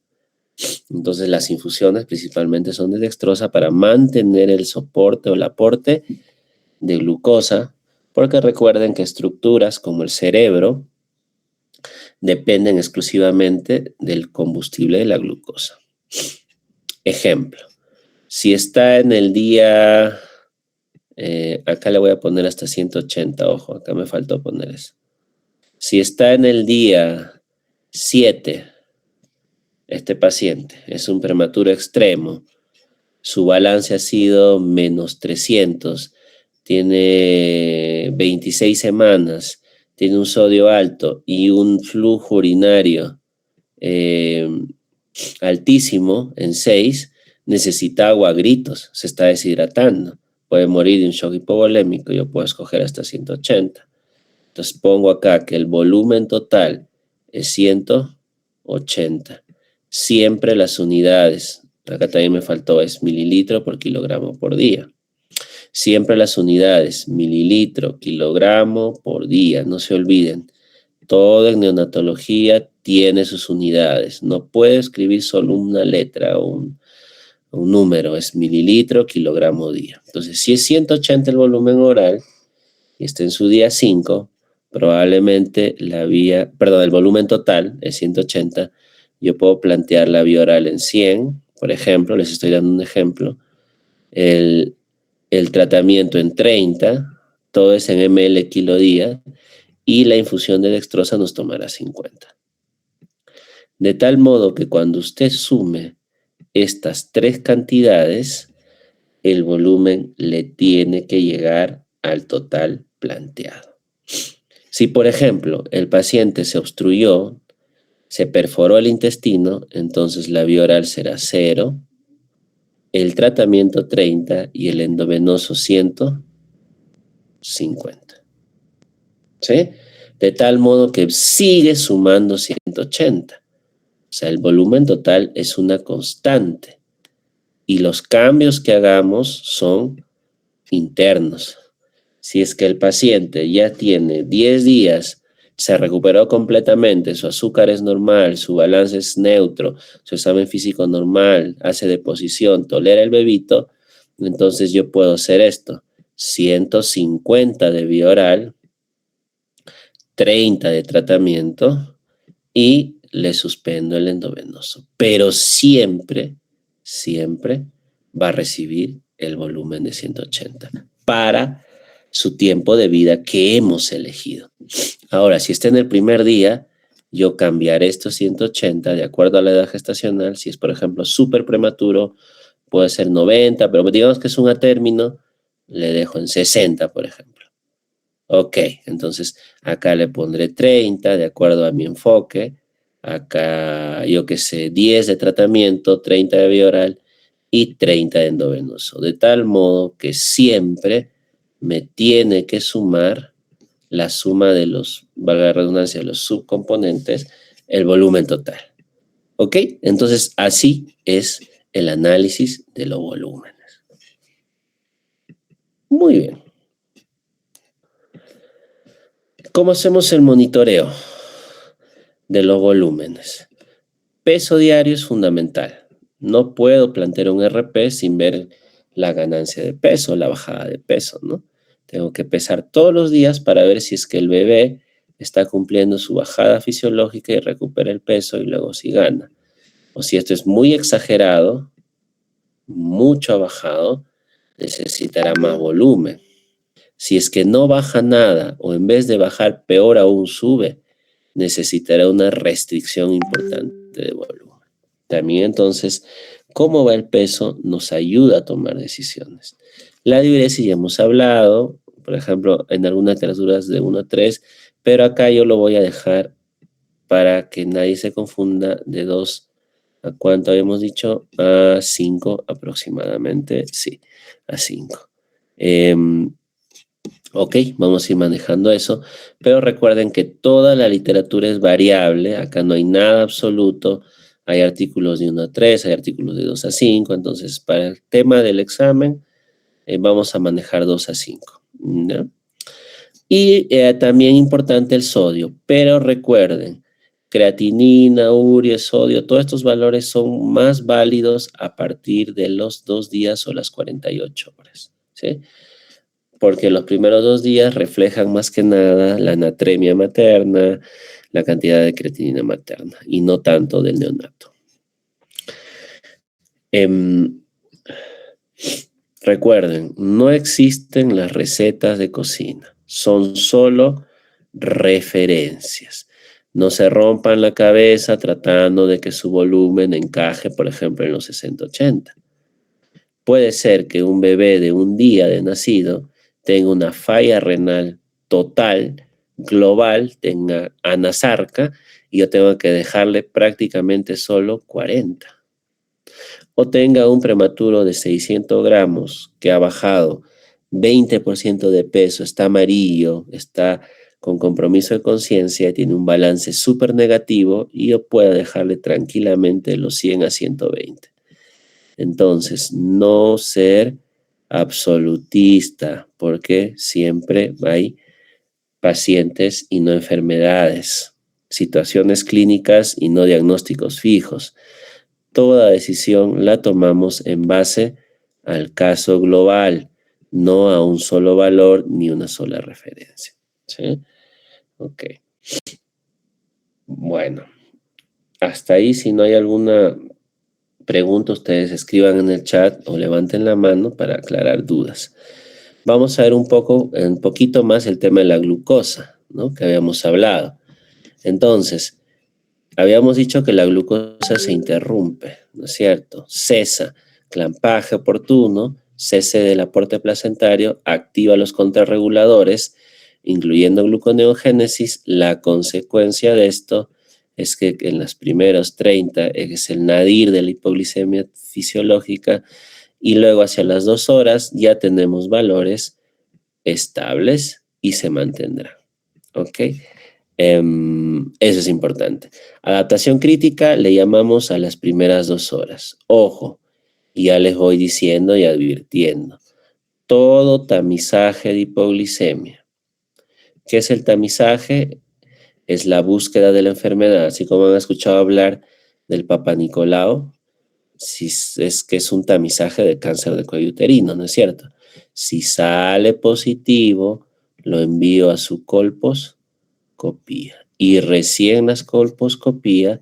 Entonces las infusiones principalmente son de dextrosa para mantener el soporte o el aporte de glucosa, porque recuerden que estructuras como el cerebro dependen exclusivamente del combustible de la glucosa. Ejemplo, si está en el día, acá le voy a poner hasta 180, ojo, acá me faltó poner eso. Si está en el día 7, este paciente es un prematuro extremo, su balance ha sido menos 300, tiene 26 semanas, tiene un sodio alto y un flujo urinario altísimo en 6, necesita agua a gritos, se está deshidratando, puede morir de un shock hipovolémico. Yo puedo escoger hasta 180. Entonces pongo acá que el volumen total es 180. Siempre las unidades, acá también me faltó, es mililitro por kilogramo por día. Siempre las unidades, mililitro, kilogramo por día, no se olviden. Todo en neonatología tiene sus unidades. No puedo escribir solo una letra o un número, es mililitro, kilogramo día. Entonces, si es 180 el volumen oral y está en su día 5, probablemente el volumen total es 180. Yo puedo plantear la vía oral en 100, por ejemplo, les estoy dando un ejemplo. El tratamiento en 30, todo es en ml kilo día, y la infusión de dextrosa nos tomará 50. De tal modo que cuando usted sume estas 3 cantidades, el volumen le tiene que llegar al total planteado. Si, por ejemplo, el paciente se obstruyó, se perforó el intestino, entonces la vía oral será 0, el tratamiento 30 y el endovenoso 150. ¿Sí? De tal modo que sigue sumando 180. O sea, el volumen total es una constante y los cambios que hagamos son internos. Si es que el paciente ya tiene 10 días, se recuperó completamente, su azúcar es normal, su balance es neutro, su examen físico normal, hace deposición, tolera el bebito, entonces yo puedo hacer esto: 150 de vía oral, 30 de tratamiento y le suspendo el endovenoso. Pero siempre va a recibir el volumen de 180 para su tiempo de vida que hemos elegido. Ahora, si está en el primer día, yo cambiaré estos 180 de acuerdo a la edad gestacional. Si es, por ejemplo, súper prematuro, puede ser 90, pero digamos que es un atérmino, le dejo en 60, por ejemplo. Ok, entonces acá le pondré 30 de acuerdo a mi enfoque. Acá, yo qué sé, 10 de tratamiento, 30 de vía oral y 30 de endovenoso. De tal modo que siempre me tiene que sumar la suma de los, valga la redundancia, de los subcomponentes, el volumen total. ¿Ok? Entonces, así es el análisis de los volúmenes. Muy bien. ¿Cómo hacemos el monitoreo de los volúmenes? Peso diario es fundamental. No puedo plantear un RP sin ver la ganancia de peso, la bajada de peso, ¿no? Tengo que pesar todos los días para ver si es que el bebé está cumpliendo su bajada fisiológica y recupera el peso y luego si gana. O si esto es muy exagerado, mucho ha bajado, necesitará más volumen. Si es que no baja nada o en vez de bajar peor aún sube, necesitará una restricción importante de volumen. También entonces, cómo va el peso nos ayuda a tomar decisiones. La diuresis ya hemos hablado, por ejemplo, en algunas literaturas de 1 a 3, pero acá yo lo voy a dejar para que nadie se confunda de 2 a cuánto habíamos dicho, a 5 aproximadamente, sí, a 5. Ok, vamos a ir manejando eso, pero recuerden que toda la literatura es variable, acá no hay nada absoluto, hay artículos de 1 a 3, hay artículos de 2 a 5, entonces para el tema del examen vamos a manejar 2 a 5. ¿No? Y también importante el sodio, pero recuerden, creatinina, urea, sodio, todos estos valores son más válidos a partir de los 2 días o las 48 horas, ¿sí? Porque los primeros 2 días reflejan más que nada la anatremia materna, la cantidad de creatinina materna, y no tanto del neonato. Recuerden, no existen las recetas de cocina, son solo referencias. No se rompan la cabeza tratando de que su volumen encaje, por ejemplo, en los 60-80. Puede ser que un bebé de un día de nacido tenga una falla renal total, global, tenga anasarca, y yo tengo que dejarle prácticamente solo 40. O tenga un prematuro de 600 gramos que ha bajado 20% de peso, está amarillo, está con compromiso de conciencia, tiene un balance súper negativo y yo pueda dejarle tranquilamente los 100 a 120. Entonces, no ser absolutista, porque siempre hay pacientes y no enfermedades, situaciones clínicas y no diagnósticos fijos. Toda decisión la tomamos en base al caso global, no a un solo valor ni una sola referencia. ¿Sí? Ok. Bueno, hasta ahí, si no hay alguna pregunta, ustedes escriban en el chat o levanten la mano para aclarar dudas. Vamos a ver un poquito más el tema de la glucosa, ¿no? Que habíamos hablado. Entonces, habíamos dicho que la glucosa se interrumpe, ¿no es cierto? Cesa, clampaje oportuno, cese del aporte placentario, activa los contrarreguladores, incluyendo gluconeogénesis. La consecuencia de esto es que en los primeros 30 es el nadir de la hipoglicemia fisiológica y luego hacia las 2 horas ya tenemos valores estables y se mantendrán. ¿Ok? Eso es importante. Adaptación crítica le llamamos a las primeras 2 horas. Ojo, ya les voy diciendo y advirtiendo. Todo tamizaje de hipoglicemia. ¿Qué es el tamizaje? Es la búsqueda de la enfermedad. Así como han escuchado hablar del Papa Nicolau, si es que es un tamizaje de cáncer de cuello uterino, ¿no es cierto? Si sale positivo, lo envío a su colposcopía. Y recién la colposcopía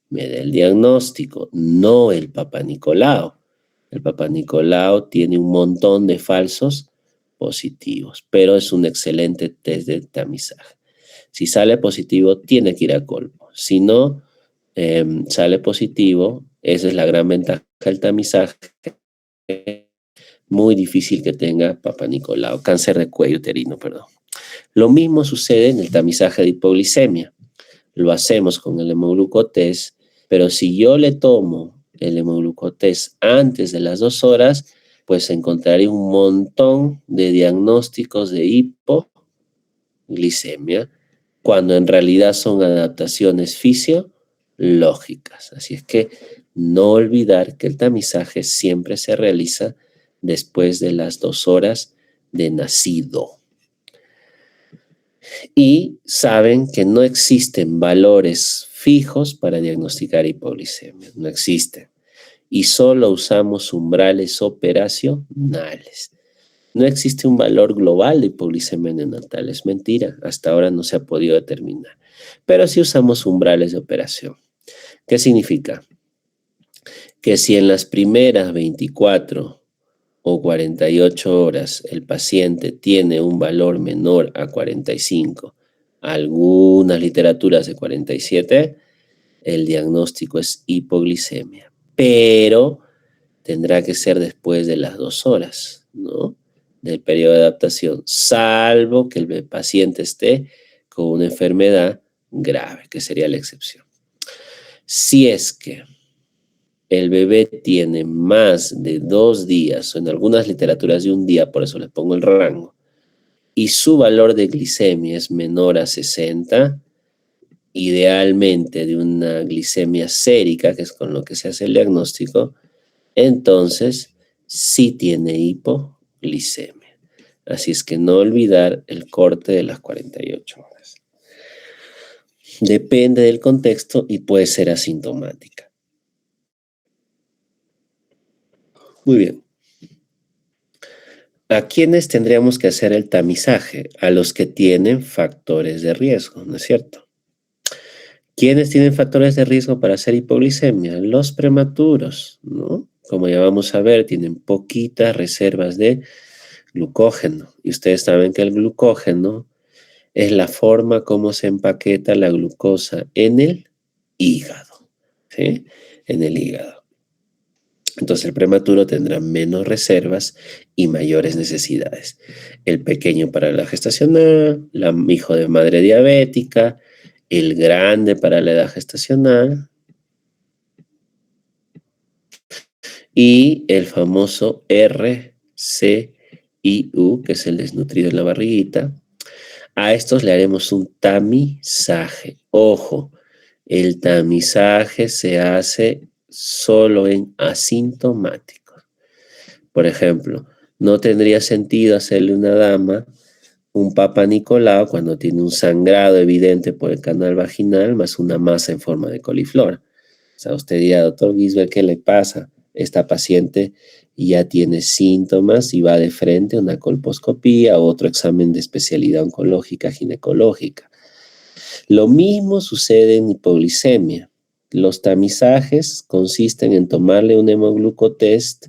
me da el diagnóstico, no el Papa Nicolau. El Papa Nicolau tiene un montón de falsos positivos, pero es un excelente test de tamizaje. Si sale positivo, tiene que ir a colpo. Si no sale positivo, esa es la gran ventaja del tamizaje. Muy difícil que tenga Papa Nicolau, cáncer de cuello uterino, perdón. Lo mismo sucede en el tamizaje de hipoglicemia. Lo hacemos con el hemoglucotest, pero si yo le tomo el hemoglucotest antes de las 2 horas, pues encontraré un montón de diagnósticos de hipoglicemia, cuando en realidad son adaptaciones fisiológicas. Así es que no olvidar que el tamizaje siempre se realiza después de las 2 horas de nacido. Y saben que no existen valores fijos para diagnosticar hipoglicemia, no existen. Y solo usamos umbrales operacionales. No existe un valor global de hipoglicemia neonatal, es mentira, hasta ahora no se ha podido determinar. Pero sí usamos umbrales de operación. ¿Qué significa? Que si en las primeras 24 o 48 horas el paciente tiene un valor menor a 45, algunas literaturas de 47, el diagnóstico es hipoglicemia. Pero tendrá que ser después de las 2 horas, ¿no? Del periodo de adaptación, salvo que el paciente esté con una enfermedad grave, que sería la excepción. Si es que el bebé tiene más de 2 días, o en algunas literaturas de 1 día, por eso les pongo el rango, y su valor de glicemia es menor a 60, idealmente de una glicemia sérica, que es con lo que se hace el diagnóstico, entonces sí tiene hipoglicemia. Así es que no olvidar el corte de las 48 horas. Depende del contexto y puede ser asintomática. Muy bien. ¿A quiénes tendríamos que hacer el tamizaje? A los que tienen factores de riesgo, ¿no es cierto? ¿Quiénes tienen factores de riesgo para hacer hipoglicemia? Los prematuros, ¿no? Como ya vamos a ver, tienen poquitas reservas de glucógeno. Y ustedes saben que el glucógeno es la forma como se empaqueta la glucosa en el hígado, ¿sí? En el hígado. Entonces el prematuro tendrá menos reservas y mayores necesidades. El pequeño para la gestacional, el hijo de madre diabética, el grande para la edad gestacional y el famoso RCIU, que es el desnutrido en la barriguita. A estos le haremos un tamizaje. Ojo, el tamizaje se hace solo en asintomáticos. Por ejemplo, no tendría sentido hacerle a una dama un Papa Nicolau cuando tiene un sangrado evidente por el canal vaginal más una masa en forma de coliflor. O sea, usted dirá, doctor Gisbert, ¿qué le pasa? Esta paciente ya tiene síntomas y va de frente a una colposcopía o otro examen de especialidad oncológica ginecológica. Lo mismo sucede en hipoglicemia. Los tamizajes consisten en tomarle un hemoglucotest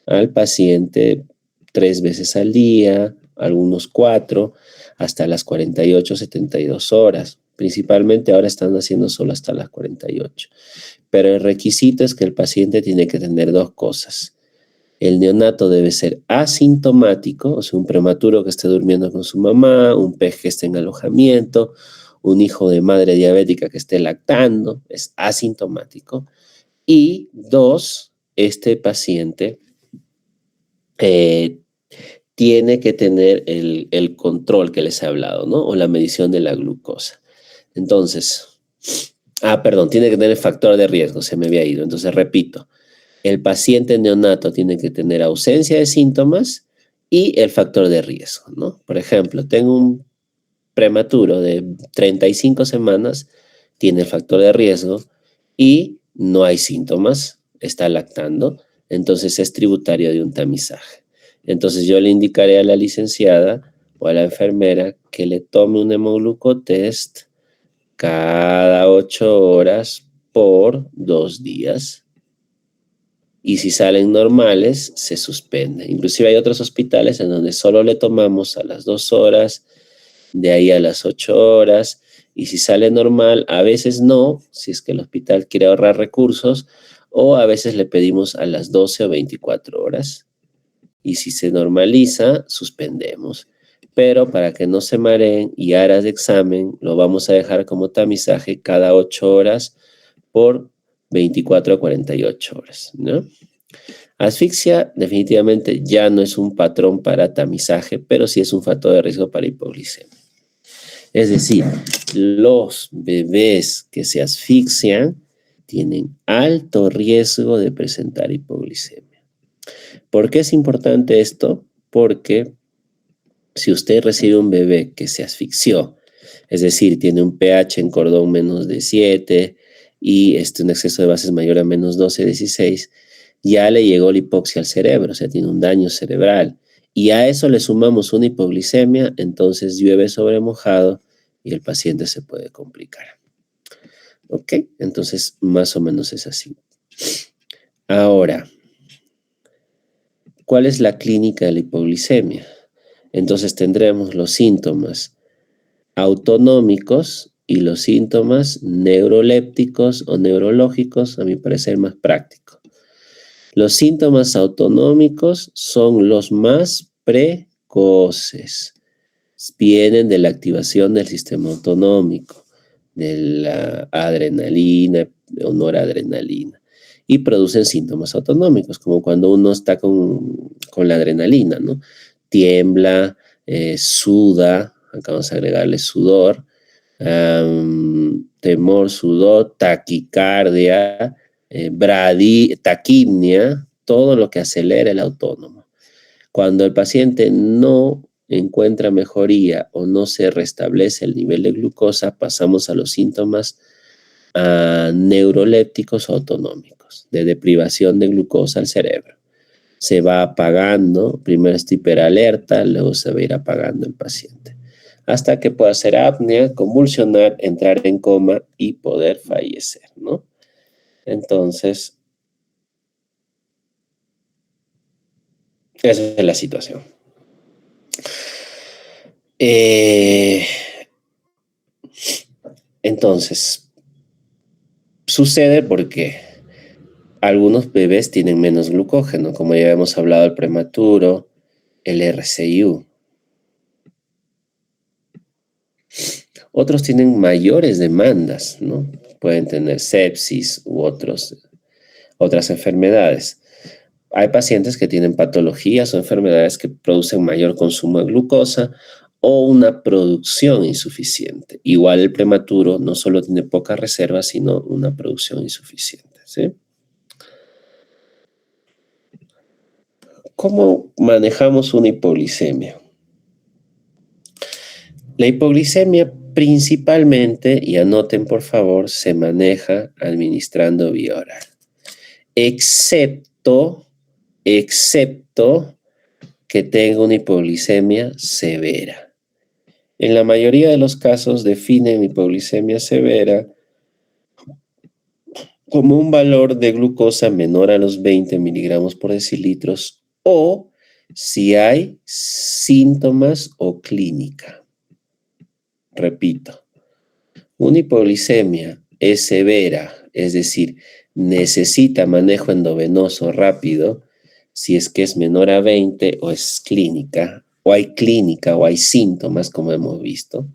al paciente 3 veces al día, algunos 4, hasta las 48, 72 horas. Principalmente ahora están haciendo solo hasta las 48. Pero el requisito es que el paciente tiene que tener 2 cosas. El neonato debe ser asintomático, o sea, un prematuro que esté durmiendo con su mamá, un pez que esté en alojamiento, un hijo de madre diabética que esté lactando, es asintomático. Y 2, este paciente tiene que tener el control que les he hablado, ¿no? O la medición de la glucosa. Entonces, perdón, tiene que tener factor de riesgo, se me había ido. Entonces, repito, el paciente neonato tiene que tener ausencia de síntomas y el factor de riesgo, ¿no? Por ejemplo, tengo un prematuro de 35 semanas, tiene el factor de riesgo y no hay síntomas, está lactando, entonces es tributario de un tamizaje. Entonces yo le indicaré a la licenciada o a la enfermera que le tome un hemoglucotest cada 8 horas por 2 días. Y si salen normales, se suspende. Inclusive hay otros hospitales en donde solo le tomamos a las 2 horas, de ahí a las 8 horas, y si sale normal, a veces no, si es que el hospital quiere ahorrar recursos, o a veces le pedimos a las 12 o 24 horas. Y si se normaliza, suspendemos. Pero para que no se mareen y aras de examen, lo vamos a dejar como tamizaje cada 8 horas por 24 a 48 horas, ¿no? Asfixia definitivamente ya no es un patrón para tamizaje, pero sí es un factor de riesgo para hipoglicemia. Es decir, los bebés que se asfixian tienen alto riesgo de presentar hipoglicemia. ¿Por qué es importante esto? Porque si usted recibe un bebé que se asfixió, es decir, tiene un pH en cordón menos de 7 y un exceso de bases mayor a menos 12, 16, ya le llegó la hipoxia al cerebro, o sea, tiene un daño cerebral. Y a eso le sumamos una hipoglicemia, entonces llueve sobre mojado y el paciente se puede complicar. ¿Ok? Entonces, más o menos es así. Ahora, ¿cuál es la clínica de la hipoglicemia? Entonces tendremos los síntomas autonómicos y los síntomas neurolépticos o neurológicos, a mi parecer más práctico. Los síntomas autonómicos son los más precoces. Vienen de la activación del sistema autonómico, de la adrenalina o noradrenalina, y producen síntomas autonómicos, como cuando uno está con la adrenalina, ¿no? Tiembla, suda, acá vamos a agregarle sudor, temor, sudor, taquicardia, taquimnia, todo lo que acelera el autónomo. Cuando el paciente no encuentra mejoría o no se restablece el nivel de glucosa, pasamos a los síntomas neurolépticos o autonómicos, de deprivación de glucosa al cerebro. Se va apagando, primero está hiperalerta, luego se va a ir apagando el paciente, hasta que pueda hacer apnea, convulsionar, entrar en coma y poder fallecer, ¿no? Entonces, esa es la situación. Entonces, sucede porque Algunos bebés tienen menos glucógeno, como ya hemos hablado, el prematuro, el RCIU. Otros tienen mayores demandas, ¿no? Pueden tener sepsis u otras enfermedades. Hay pacientes que tienen patologías o enfermedades que producen mayor consumo de glucosa o una producción insuficiente. Igual el prematuro no solo tiene poca reserva, sino una producción insuficiente, ¿sí? ¿Cómo manejamos una hipoglicemia? La hipoglicemia principalmente, y anoten por favor, se maneja administrando vía oral. Excepto que tenga una hipoglicemia severa. En la mayoría de los casos definen hipoglicemia severa como un valor de glucosa menor a los 20 miligramos por decilitros o si hay síntomas o clínica. Repito, una hipoglicemia es severa, es decir, necesita manejo endovenoso rápido si es que es menor a 20 o es clínica, o hay síntomas como hemos visto.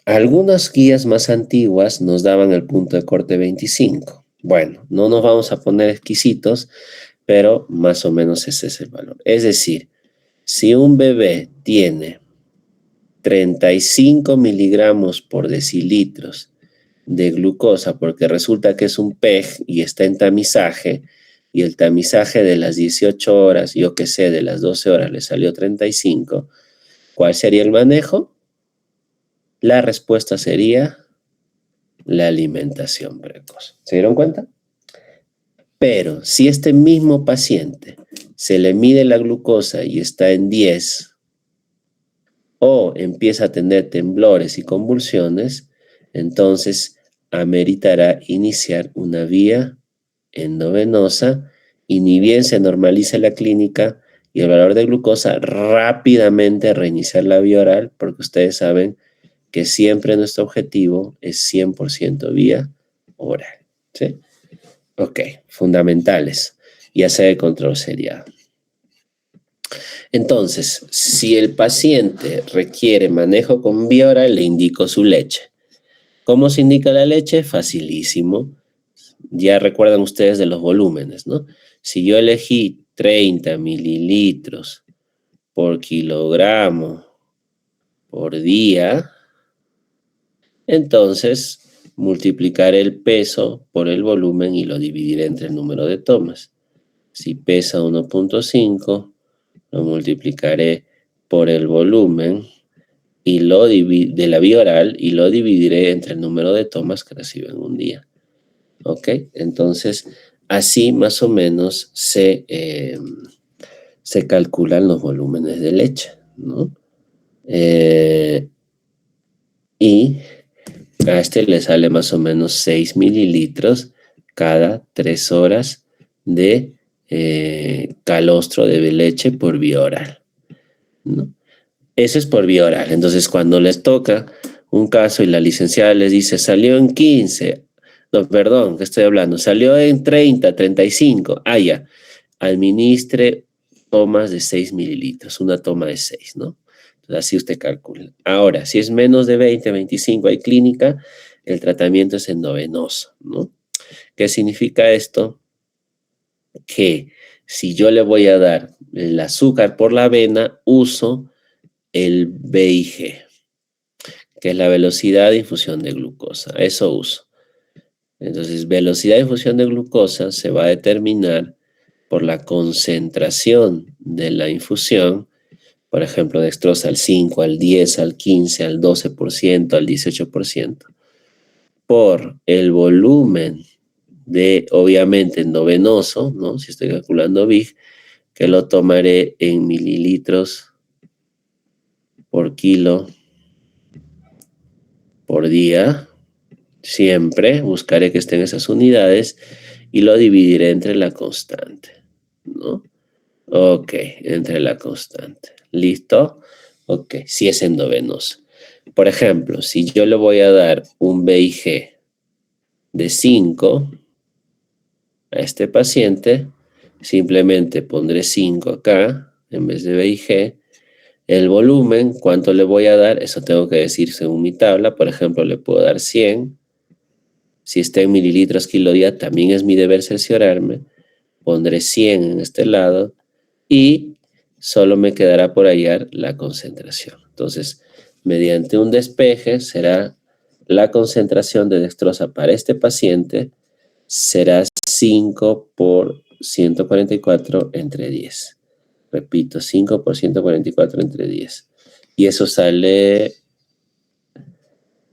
Algunas guías más antiguas nos daban el punto de corte 25. Bueno, no nos vamos a poner exquisitos, pero más o menos ese es el valor. Es decir, si un bebé tiene 35 miligramos por decilitros de glucosa, porque resulta que es un PEG y está en tamizaje, y el tamizaje de las 18 horas, yo que sé, de las 12 horas le salió 35, ¿cuál sería el manejo? La respuesta sería la alimentación precoz. ¿Se dieron cuenta? Pero si este mismo paciente se le mide la glucosa y está en 10, o empieza a tener temblores y convulsiones, entonces ameritará iniciar una vía endovenosa y ni bien se normalice la clínica y el valor de glucosa, rápidamente reiniciar la vía oral, porque ustedes saben que siempre nuestro objetivo es 100% vía oral, ¿sí? Ok, fundamentales, ya sea de control seriado. Entonces, si el paciente requiere manejo con vía oral, le indico su leche. ¿Cómo se indica la leche? Facilísimo. Ya recuerdan ustedes de los volúmenes, ¿no? Si yo elegí 30 mililitros por kilogramo por día, entonces multiplicaré el peso por el volumen y lo dividiré entre el número de tomas. Si pesa 1.5, lo multiplicaré por el volumen y de la vía oral y lo dividiré entre el número de tomas que recibo en un día. ¿Ok? Entonces, así más o menos se calculan los volúmenes de leche, ¿no? Y a este le sale más o menos 6 mililitros cada 3 horas de calostro de leche por vía oral, ¿no? Eso es por vía oral. Entonces, cuando les toca un caso y la licenciada les dice, salió en 15, no, perdón, ¿qué estoy hablando? Salió en 30, 35, ya, administre tomas de 6 mililitros, una toma de 6, ¿no? Entonces, así usted calcula. Ahora, si es menos de 20, 25, hay clínica, el tratamiento es endovenoso, ¿no? ¿Qué significa esto? Que si yo le voy a dar el azúcar por la vena, uso el VIG, que es la velocidad de infusión de glucosa. Eso uso. Entonces, velocidad de infusión de glucosa se va a determinar por la concentración de la infusión, por ejemplo, dextrosa al 5, al 10, al 15, al 12%, al 18%, por el volumen de, obviamente, endovenoso, ¿no? Si estoy calculando VIG, que lo tomaré en mililitros por kilo por día. Siempre buscaré que estén esas unidades y lo dividiré entre la constante, ¿no? Ok, entre la constante. ¿Listo? Ok, si es endovenoso. Por ejemplo, si yo le voy a dar un VIG de 5, a este paciente, simplemente pondré 5 acá, en vez de B y G. El volumen, ¿cuánto le voy a dar? Eso tengo que decir según mi tabla. Por ejemplo, le puedo dar 100. Si está en mililitros kilodía, también es mi deber cerciorarme. Pondré 100 en este lado y solo me quedará por hallar la concentración. Entonces, mediante un despeje será la concentración de dextrosa para este paciente será 5 por 144 entre 10. Repito, 5 por 144 entre 10. Y eso sale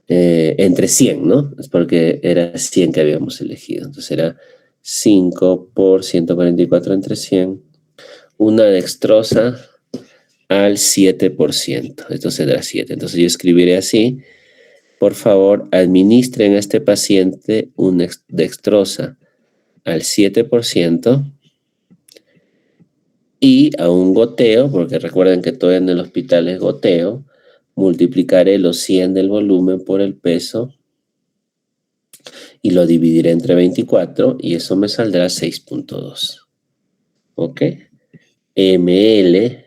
entre 100, ¿no? Es porque era 100 que habíamos elegido. Entonces era 5 por 144 entre 100. Una dextrosa al 7%. Esto será 7. Entonces yo escribiré así. Por favor, administren a este paciente una dextrosa al 7%. Y a un goteo, porque recuerden que todo en el hospital es goteo, multiplicaré los 100 del volumen por el peso y lo dividiré entre 24 y eso me saldrá 6.2. ¿Ok? ml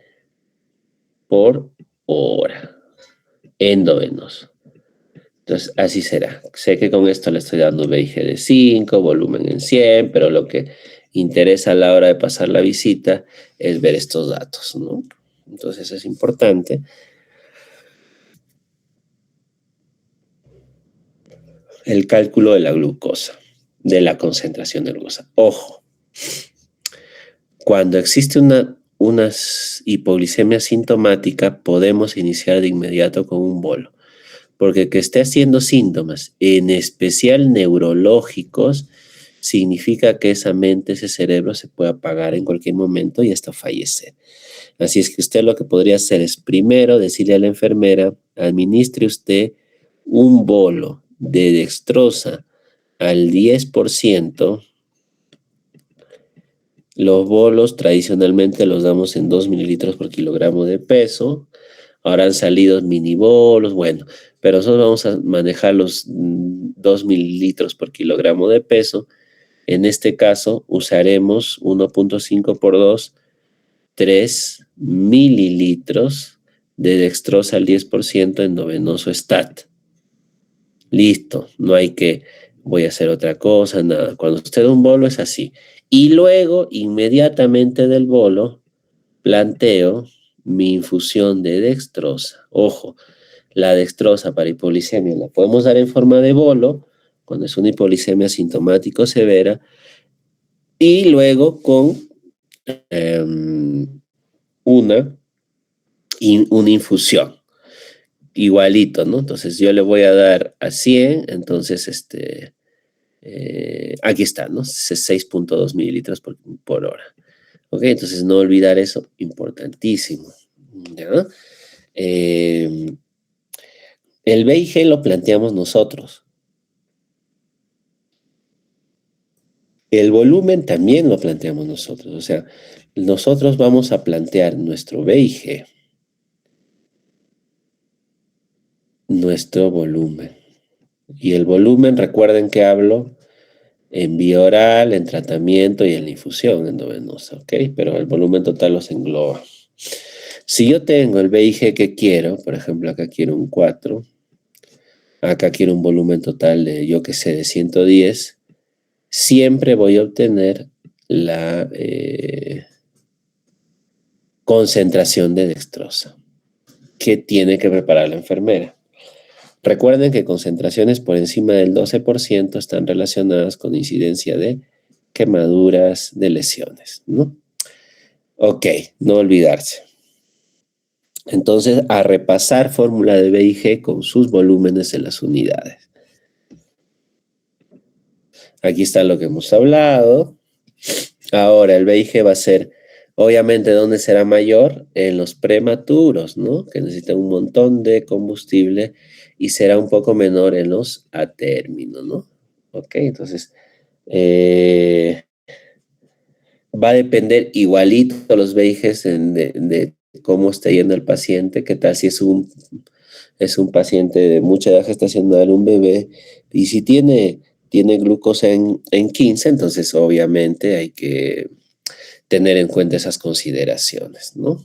por hora endovenoso. Entonces, así será. Sé que con esto le estoy dando VIG de 5, volumen en 100, pero lo que interesa a la hora de pasar la visita es ver estos datos, ¿no? Entonces es importante. El cálculo de la glucosa, de la concentración de glucosa. Ojo, cuando existe una hipoglicemia sintomática, podemos iniciar de inmediato con un bolo. Porque que esté haciendo síntomas, en especial neurológicos, significa que esa mente, ese cerebro se puede apagar en cualquier momento y hasta fallecer. Así es que usted lo que podría hacer es primero decirle a la enfermera, administre usted un bolo de dextrosa al 10%. Los bolos tradicionalmente los damos en 2 mililitros por kilogramo de peso. Ahora han salido mini bolos, bueno, pero nosotros vamos a manejar los 2 mililitros por kilogramo de peso. En este caso usaremos 1.5 por 2, 3 mililitros de dextrosa al 10% endovenoso STAT. Listo, no hay que, voy a hacer otra cosa, nada. Cuando usted da un bolo es así. Y luego, inmediatamente del bolo, planteo mi infusión de dextrosa. Ojo, la dextrosa para hipoglicemia la podemos dar en forma de bolo, cuando es una hipoglicemia sintomático severa, y luego con una infusión. Igualito, ¿no? Entonces yo le voy a dar a 100, entonces aquí está, ¿no? 6.2 mililitros por hora. ¿Ok? Entonces no olvidar eso, importantísimo. ¿Ya? El VIG lo planteamos nosotros. El volumen también lo planteamos nosotros. O sea, nosotros vamos a plantear nuestro VIG, nuestro volumen. Y el volumen, recuerden que hablo en vía oral, en tratamiento y en la infusión endovenosa, ¿ok? Pero el volumen total los engloba. Si yo tengo el VIG que quiero, por ejemplo, acá quiero un 4, acá quiero un volumen total de, yo que sé, de 110, siempre voy a obtener la concentración de dextrosa que tiene que preparar la enfermera. Recuerden que concentraciones por encima del 12% están relacionadas con incidencia de quemaduras, de lesiones, ¿no? Ok, no olvidarse. Entonces, a repasar fórmula de VIG con sus volúmenes en las unidades. Aquí está lo que hemos hablado. Ahora, el VIG va a ser, obviamente, ¿dónde será mayor? En los prematuros, ¿no? Que necesitan un montón de combustible y será un poco menor en los a término, ¿no? Ok, entonces, va a depender igualito los VIGs de cómo está yendo el paciente, qué tal si es un paciente de mucha edad gestacional, un bebé, y si tiene tiene glucosa en 15, entonces obviamente hay que tener en cuenta esas consideraciones, ¿no?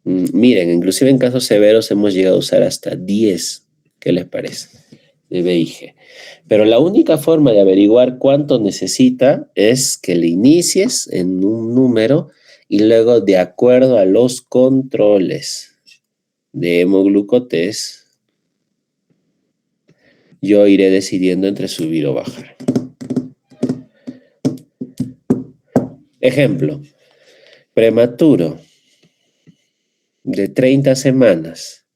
Miren, inclusive en casos severos hemos llegado a usar hasta 10, ¿qué les parece? De BIG. Pero la única forma de averiguar cuánto necesita es que le inicies en un número y luego, de acuerdo a los controles de hemoglucotés, yo iré decidiendo entre subir o bajar. Ejemplo, prematuro de 30 semanas.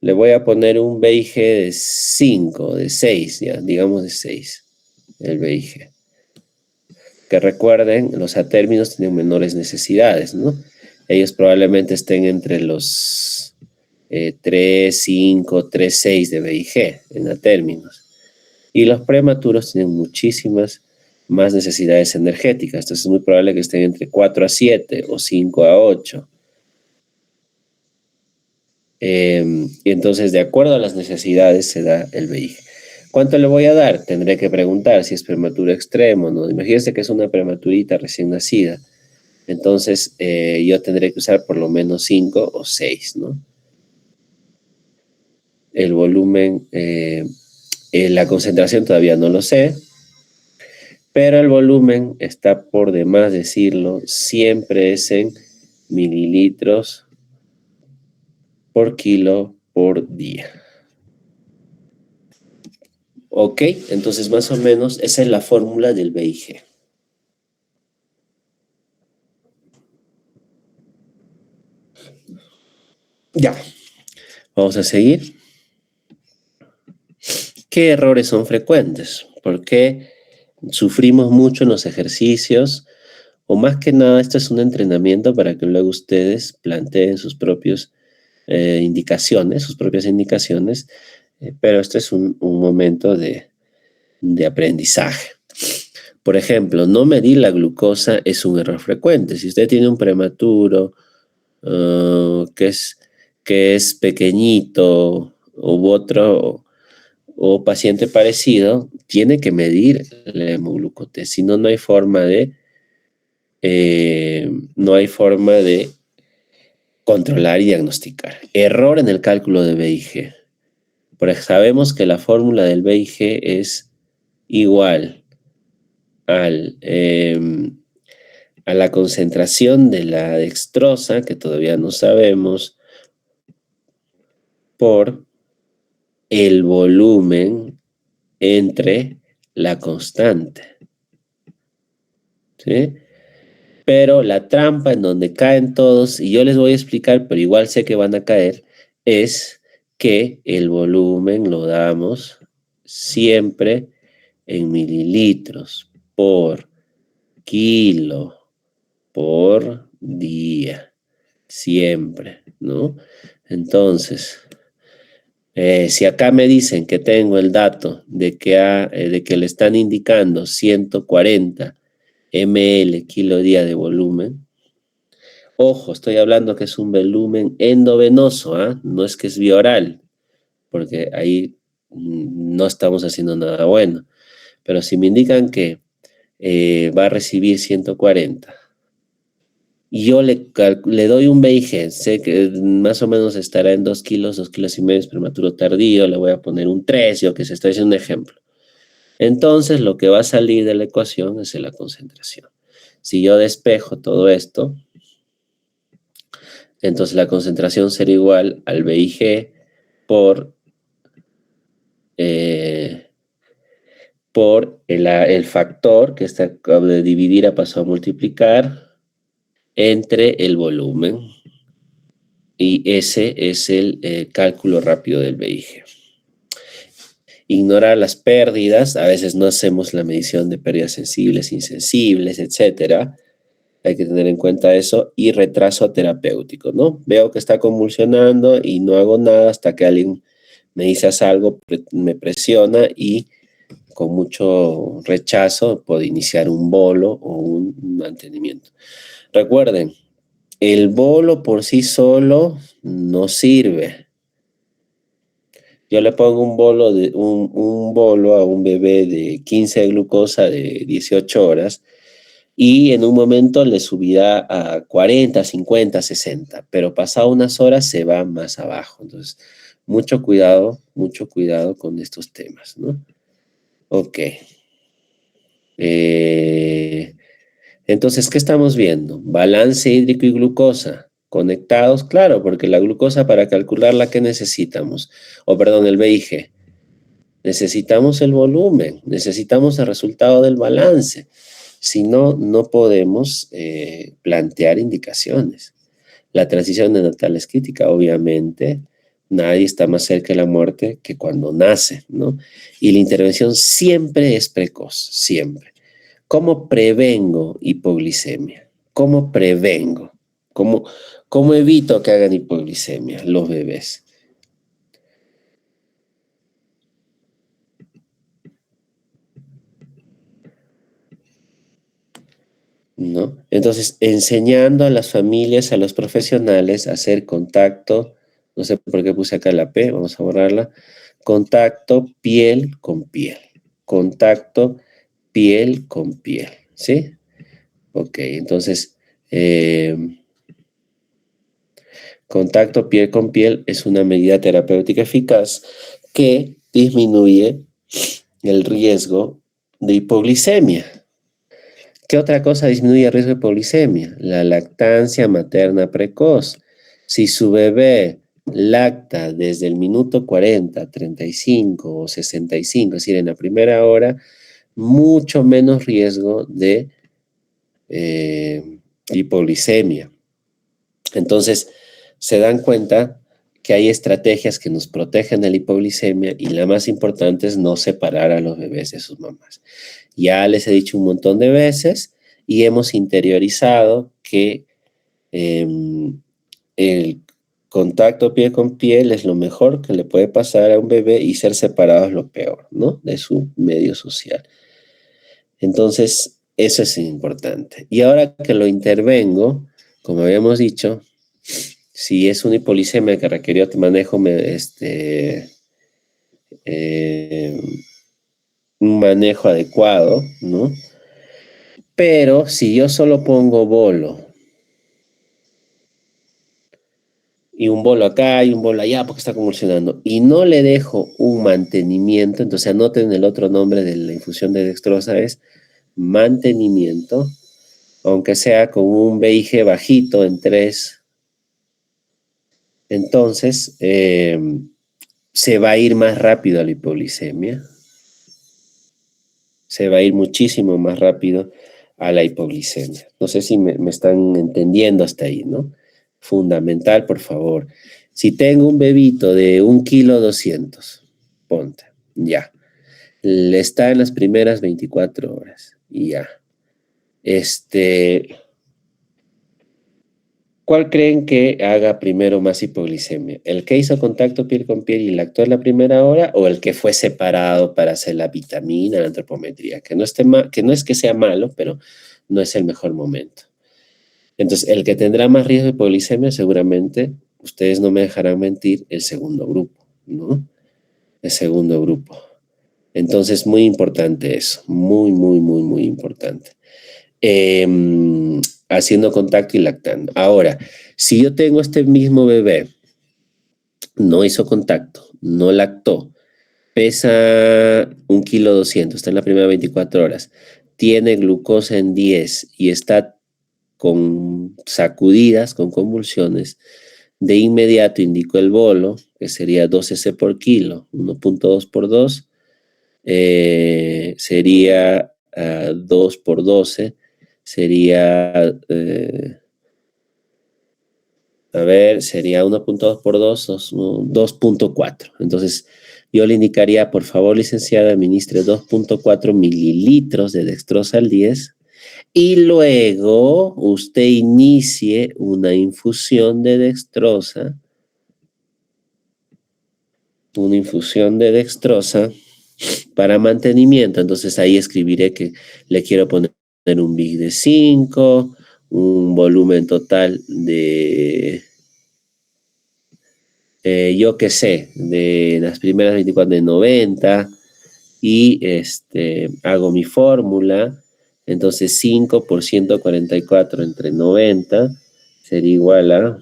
Le voy a poner un BIG de 5, de 6, ya, digamos de 6, el BIG. Que recuerden, los atérminos tienen menores necesidades, ¿no? Ellos probablemente estén entre los 3, 5, 3, 6 de BIG en atérminos. Y los prematuros tienen muchísimas más necesidades energéticas. Entonces es muy probable que estén entre 4 a 7 o 5 a 8. Y entonces, de acuerdo a las necesidades, se da el BIG. ¿Cuánto le voy a dar? Tendré que preguntar si es prematuro extremo, ¿no? Imagínense que es una prematurita recién nacida. Entonces, yo tendré que usar por lo menos 5 o 6, ¿no? El volumen, la concentración todavía no lo sé, pero el volumen está por demás decirlo, siempre es en mililitros por kilo por día. Ok, entonces más o menos esa es la fórmula del BIG. Ya, vamos a seguir. ¿Qué errores son frecuentes? ¿Por qué sufrimos mucho en los ejercicios? O más que nada, esto es un entrenamiento para que luego ustedes planteen sus propias indicaciones, pero esto es un momento de aprendizaje. Por ejemplo, no medir la glucosa es un error frecuente. Si usted tiene un prematuro que es pequeñito u otro o paciente parecido, tiene que medir la hemoglucotés. Si no, no hay forma de controlar y diagnosticar. Error en el cálculo de BIG. Porque sabemos que la fórmula del BIG es igual a la concentración de la dextrosa, que todavía no sabemos, por el volumen entre la constante. ¿Sí? Pero la trampa en donde caen todos, y yo les voy a explicar, pero igual sé que van a caer, es que el volumen lo damos siempre en mililitros por kilo por día, siempre, ¿no? Entonces, si acá me dicen que tengo el dato de que le están indicando 140 ml kilo día de volumen, ojo, estoy hablando que es un volumen endovenoso, ¿ah? No es que es vía oral, porque ahí no estamos haciendo nada bueno. Pero si me indican que va a recibir 140 y yo le doy un BIG, sé que más o menos estará en 2 kilos, 2 kilos y medio, es prematuro tardío, le voy a poner un 3, yo que se estoy haciendo un ejemplo. Entonces lo que va a salir de la ecuación es la concentración. Si yo despejo todo esto, entonces la concentración será igual al BIG por el factor que está de dividir a pasado a multiplicar entre el volumen. Y ese es el cálculo rápido del BIG. Ignorar las pérdidas, a veces no hacemos la medición de pérdidas sensibles, insensibles, etc. Hay que tener en cuenta eso. Y retraso terapéutico, ¿no? Veo que está convulsionando y no hago nada hasta que alguien me dice haz algo, me presiona y con mucho rechazo puedo iniciar un bolo o un mantenimiento. Recuerden, el bolo por sí solo no sirve. Yo le pongo un bolo a un bebé de 15 de glucosa de 18 horas y en un momento le subirá a 40, 50, 60, pero pasado unas horas se va más abajo. Entonces, mucho cuidado con estos temas, ¿no? Ok. Entonces, ¿qué estamos viendo? Balance hídrico y glucosa. Conectados, claro, porque la glucosa para calcularla, ¿qué necesitamos? O perdón, el VIG. Necesitamos el volumen, necesitamos el resultado del balance. Si no, no podemos plantear indicaciones. La transición neonatal es crítica, obviamente. Nadie está más cerca de la muerte que cuando nace, ¿no? Y la intervención siempre es precoz, siempre. ¿Cómo prevengo hipoglicemia? ¿Cómo prevengo? ¿Cómo evito que hagan hipoglicemia los bebés? ¿No? Entonces, enseñando a las familias, a los profesionales a hacer contacto, no sé por qué puse acá la P, vamos a borrarla, contacto piel con piel, contacto piel con piel, ¿sí? Ok, entonces, contacto piel con piel es una medida terapéutica eficaz que disminuye el riesgo de hipoglicemia. ¿Qué otra cosa disminuye el riesgo de hipoglicemia? La lactancia materna precoz. Si su bebé lacta desde el minuto 40, 35 o 65, es decir, en la primera hora, mucho menos riesgo de hipoglicemia. Entonces, se dan cuenta que hay estrategias que nos protegen de la hipoglicemia y la más importante es no separar a los bebés de sus mamás. Ya les he dicho un montón de veces y hemos interiorizado que el contacto piel con piel es lo mejor que le puede pasar a un bebé y ser separado es lo peor, ¿no? De su medio social. Entonces, eso es importante. Y ahora que lo intervengo, como habíamos dicho, si es una hipoglicemia que requirió manejo, un manejo adecuado, ¿no? Pero si yo solo pongo bolo, y un bolo acá y un bolo allá porque está convulsionando, y no le dejo un mantenimiento, entonces anoten el otro nombre de la infusión de dextrosa, es mantenimiento, aunque sea con un VIG bajito en 3, entonces se va a ir más rápido a la hipoglicemia, se va a ir muchísimo más rápido a la hipoglicemia. No sé si me están entendiendo hasta ahí, ¿no? Fundamental, por favor. Si tengo un bebito de 1,2 kg, ponte, ya. Le está en las primeras 24 horas, y ya. ¿Cuál creen que haga primero más hipoglicemia? ¿El que hizo contacto piel con piel y lactó en la primera hora o el que fue separado para hacer la vitamina, la antropometría? Que no es que sea malo, pero no es el mejor momento. Entonces, el que tendrá más riesgo de hipoglicemia seguramente, ustedes no me dejarán mentir, el segundo grupo, ¿no? El segundo grupo. Entonces, muy importante eso, muy, muy, muy, muy importante. Haciendo contacto y lactando. Ahora, si yo tengo este mismo bebé, no hizo contacto, no lactó, pesa 1,2 kg, está en la primera 24 horas, tiene glucosa en 10 y está con sacudidas, con convulsiones, de inmediato indico el bolo, que sería 12 cc por kilo, 1.2 por 2, sería 2 por 12, sería, sería 1.2 por 2, 2.4. Entonces, yo le indicaría, por favor, licenciada, administre 2.4 mililitros de dextrosa al 10 y luego usted inicie una infusión de dextrosa, para mantenimiento. Entonces ahí escribiré que le quiero poner un VIG de 5, un volumen total de yo qué sé, de las primeras 24 de 90 y hago mi fórmula. Entonces 5 por 144 entre 90 sería igual a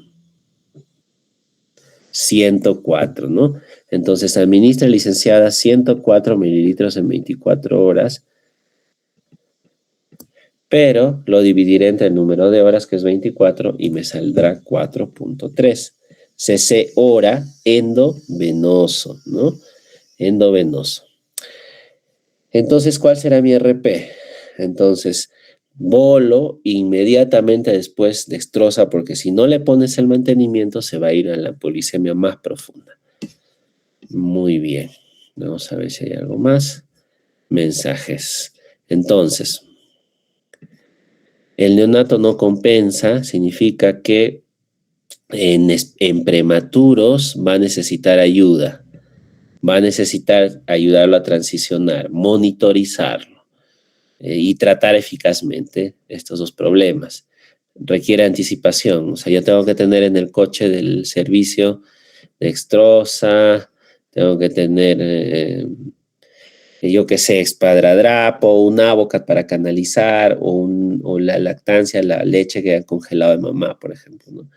104, ¿no? Entonces administra, licenciada, 104 mililitros en 24 horas, pero lo dividiré entre el número de horas, que es 24, y me saldrá 4.3. cc hora endovenoso, ¿no? Endovenoso. Entonces, ¿cuál será mi RP? Entonces, bolo inmediatamente después destroza, porque si no le pones el mantenimiento, se va a ir a la polisemia más profunda. Muy bien. Vamos a ver si hay algo más. Mensajes. Entonces, el neonato no compensa, significa que en prematuros va a necesitar ayuda. Va a necesitar ayudarlo a transicionar, monitorizarlo y tratar eficazmente estos dos problemas. Requiere anticipación. O sea, yo tengo que tener en el coche del servicio dextrosa, tengo que tener, yo qué sé, espadradrapo, un Avocat para canalizar o la lactancia, la leche que han congelado de mamá, por ejemplo, ¿no?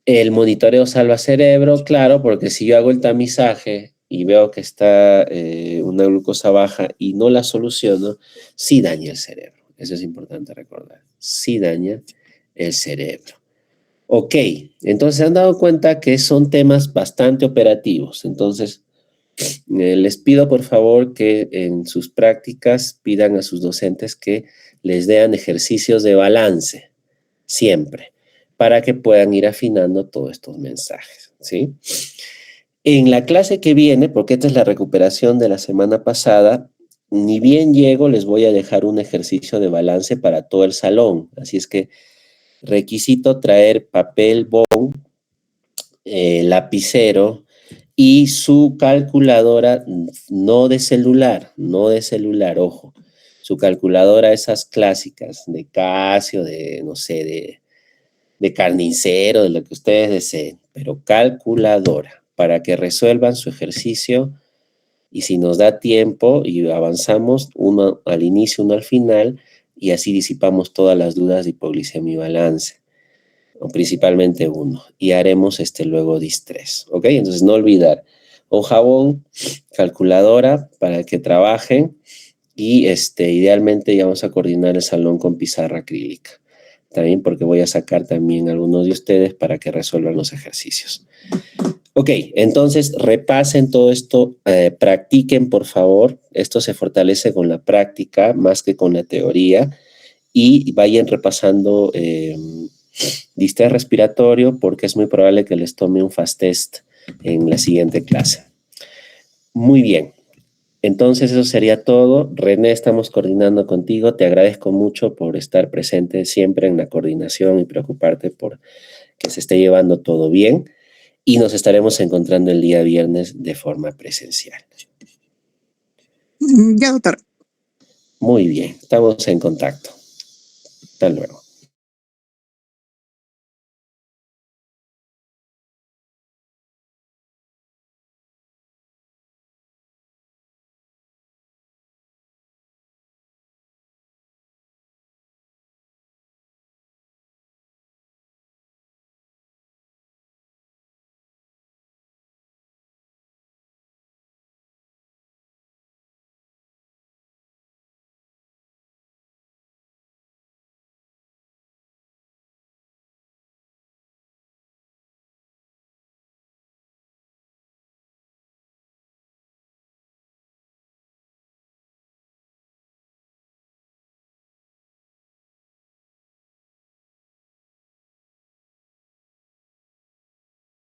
El monitoreo salva cerebro, claro, porque si yo hago el tamizaje y veo que está una glucosa baja y no la soluciono, sí daña el cerebro. Eso es importante recordar. Sí daña el cerebro. Ok, entonces se han dado cuenta que son temas bastante operativos. Entonces, les pido por favor que en sus prácticas pidan a sus docentes que les den ejercicios de balance, siempre, para que puedan ir afinando todos estos mensajes, ¿sí? En la clase que viene, porque esta es la recuperación de la semana pasada, ni bien llego, les voy a dejar un ejercicio de balance para todo el salón. Así es que requisito traer papel, bond, lapicero y su calculadora, no de celular, ojo. Su calculadora, esas clásicas de Casio, de, no sé, de carnicero, de lo que ustedes deseen, pero calculadora, para que resuelvan su ejercicio y si nos da tiempo y avanzamos, uno al inicio, uno al final, y así disipamos todas las dudas de hipoglicemia y balance, o principalmente uno, y haremos luego distrés, ¿ok? Entonces no olvidar, hoja bond, calculadora, para que trabajen, y idealmente ya vamos a coordinar el salón con pizarra acrílica. También porque voy a sacar también a algunos de ustedes para que resuelvan los ejercicios. Ok, entonces repasen todo esto, practiquen por favor. Esto se fortalece con la práctica más que con la teoría y vayan repasando distrés respiratorio porque es muy probable que les tome un fast test en la siguiente clase. Muy bien. Entonces eso sería todo. René, estamos coordinando contigo. Te agradezco mucho por estar presente siempre en la coordinación y preocuparte por que se esté llevando todo bien. Y nos estaremos encontrando el día viernes de forma presencial. Ya, doctor. Muy bien, estamos en contacto. Hasta luego.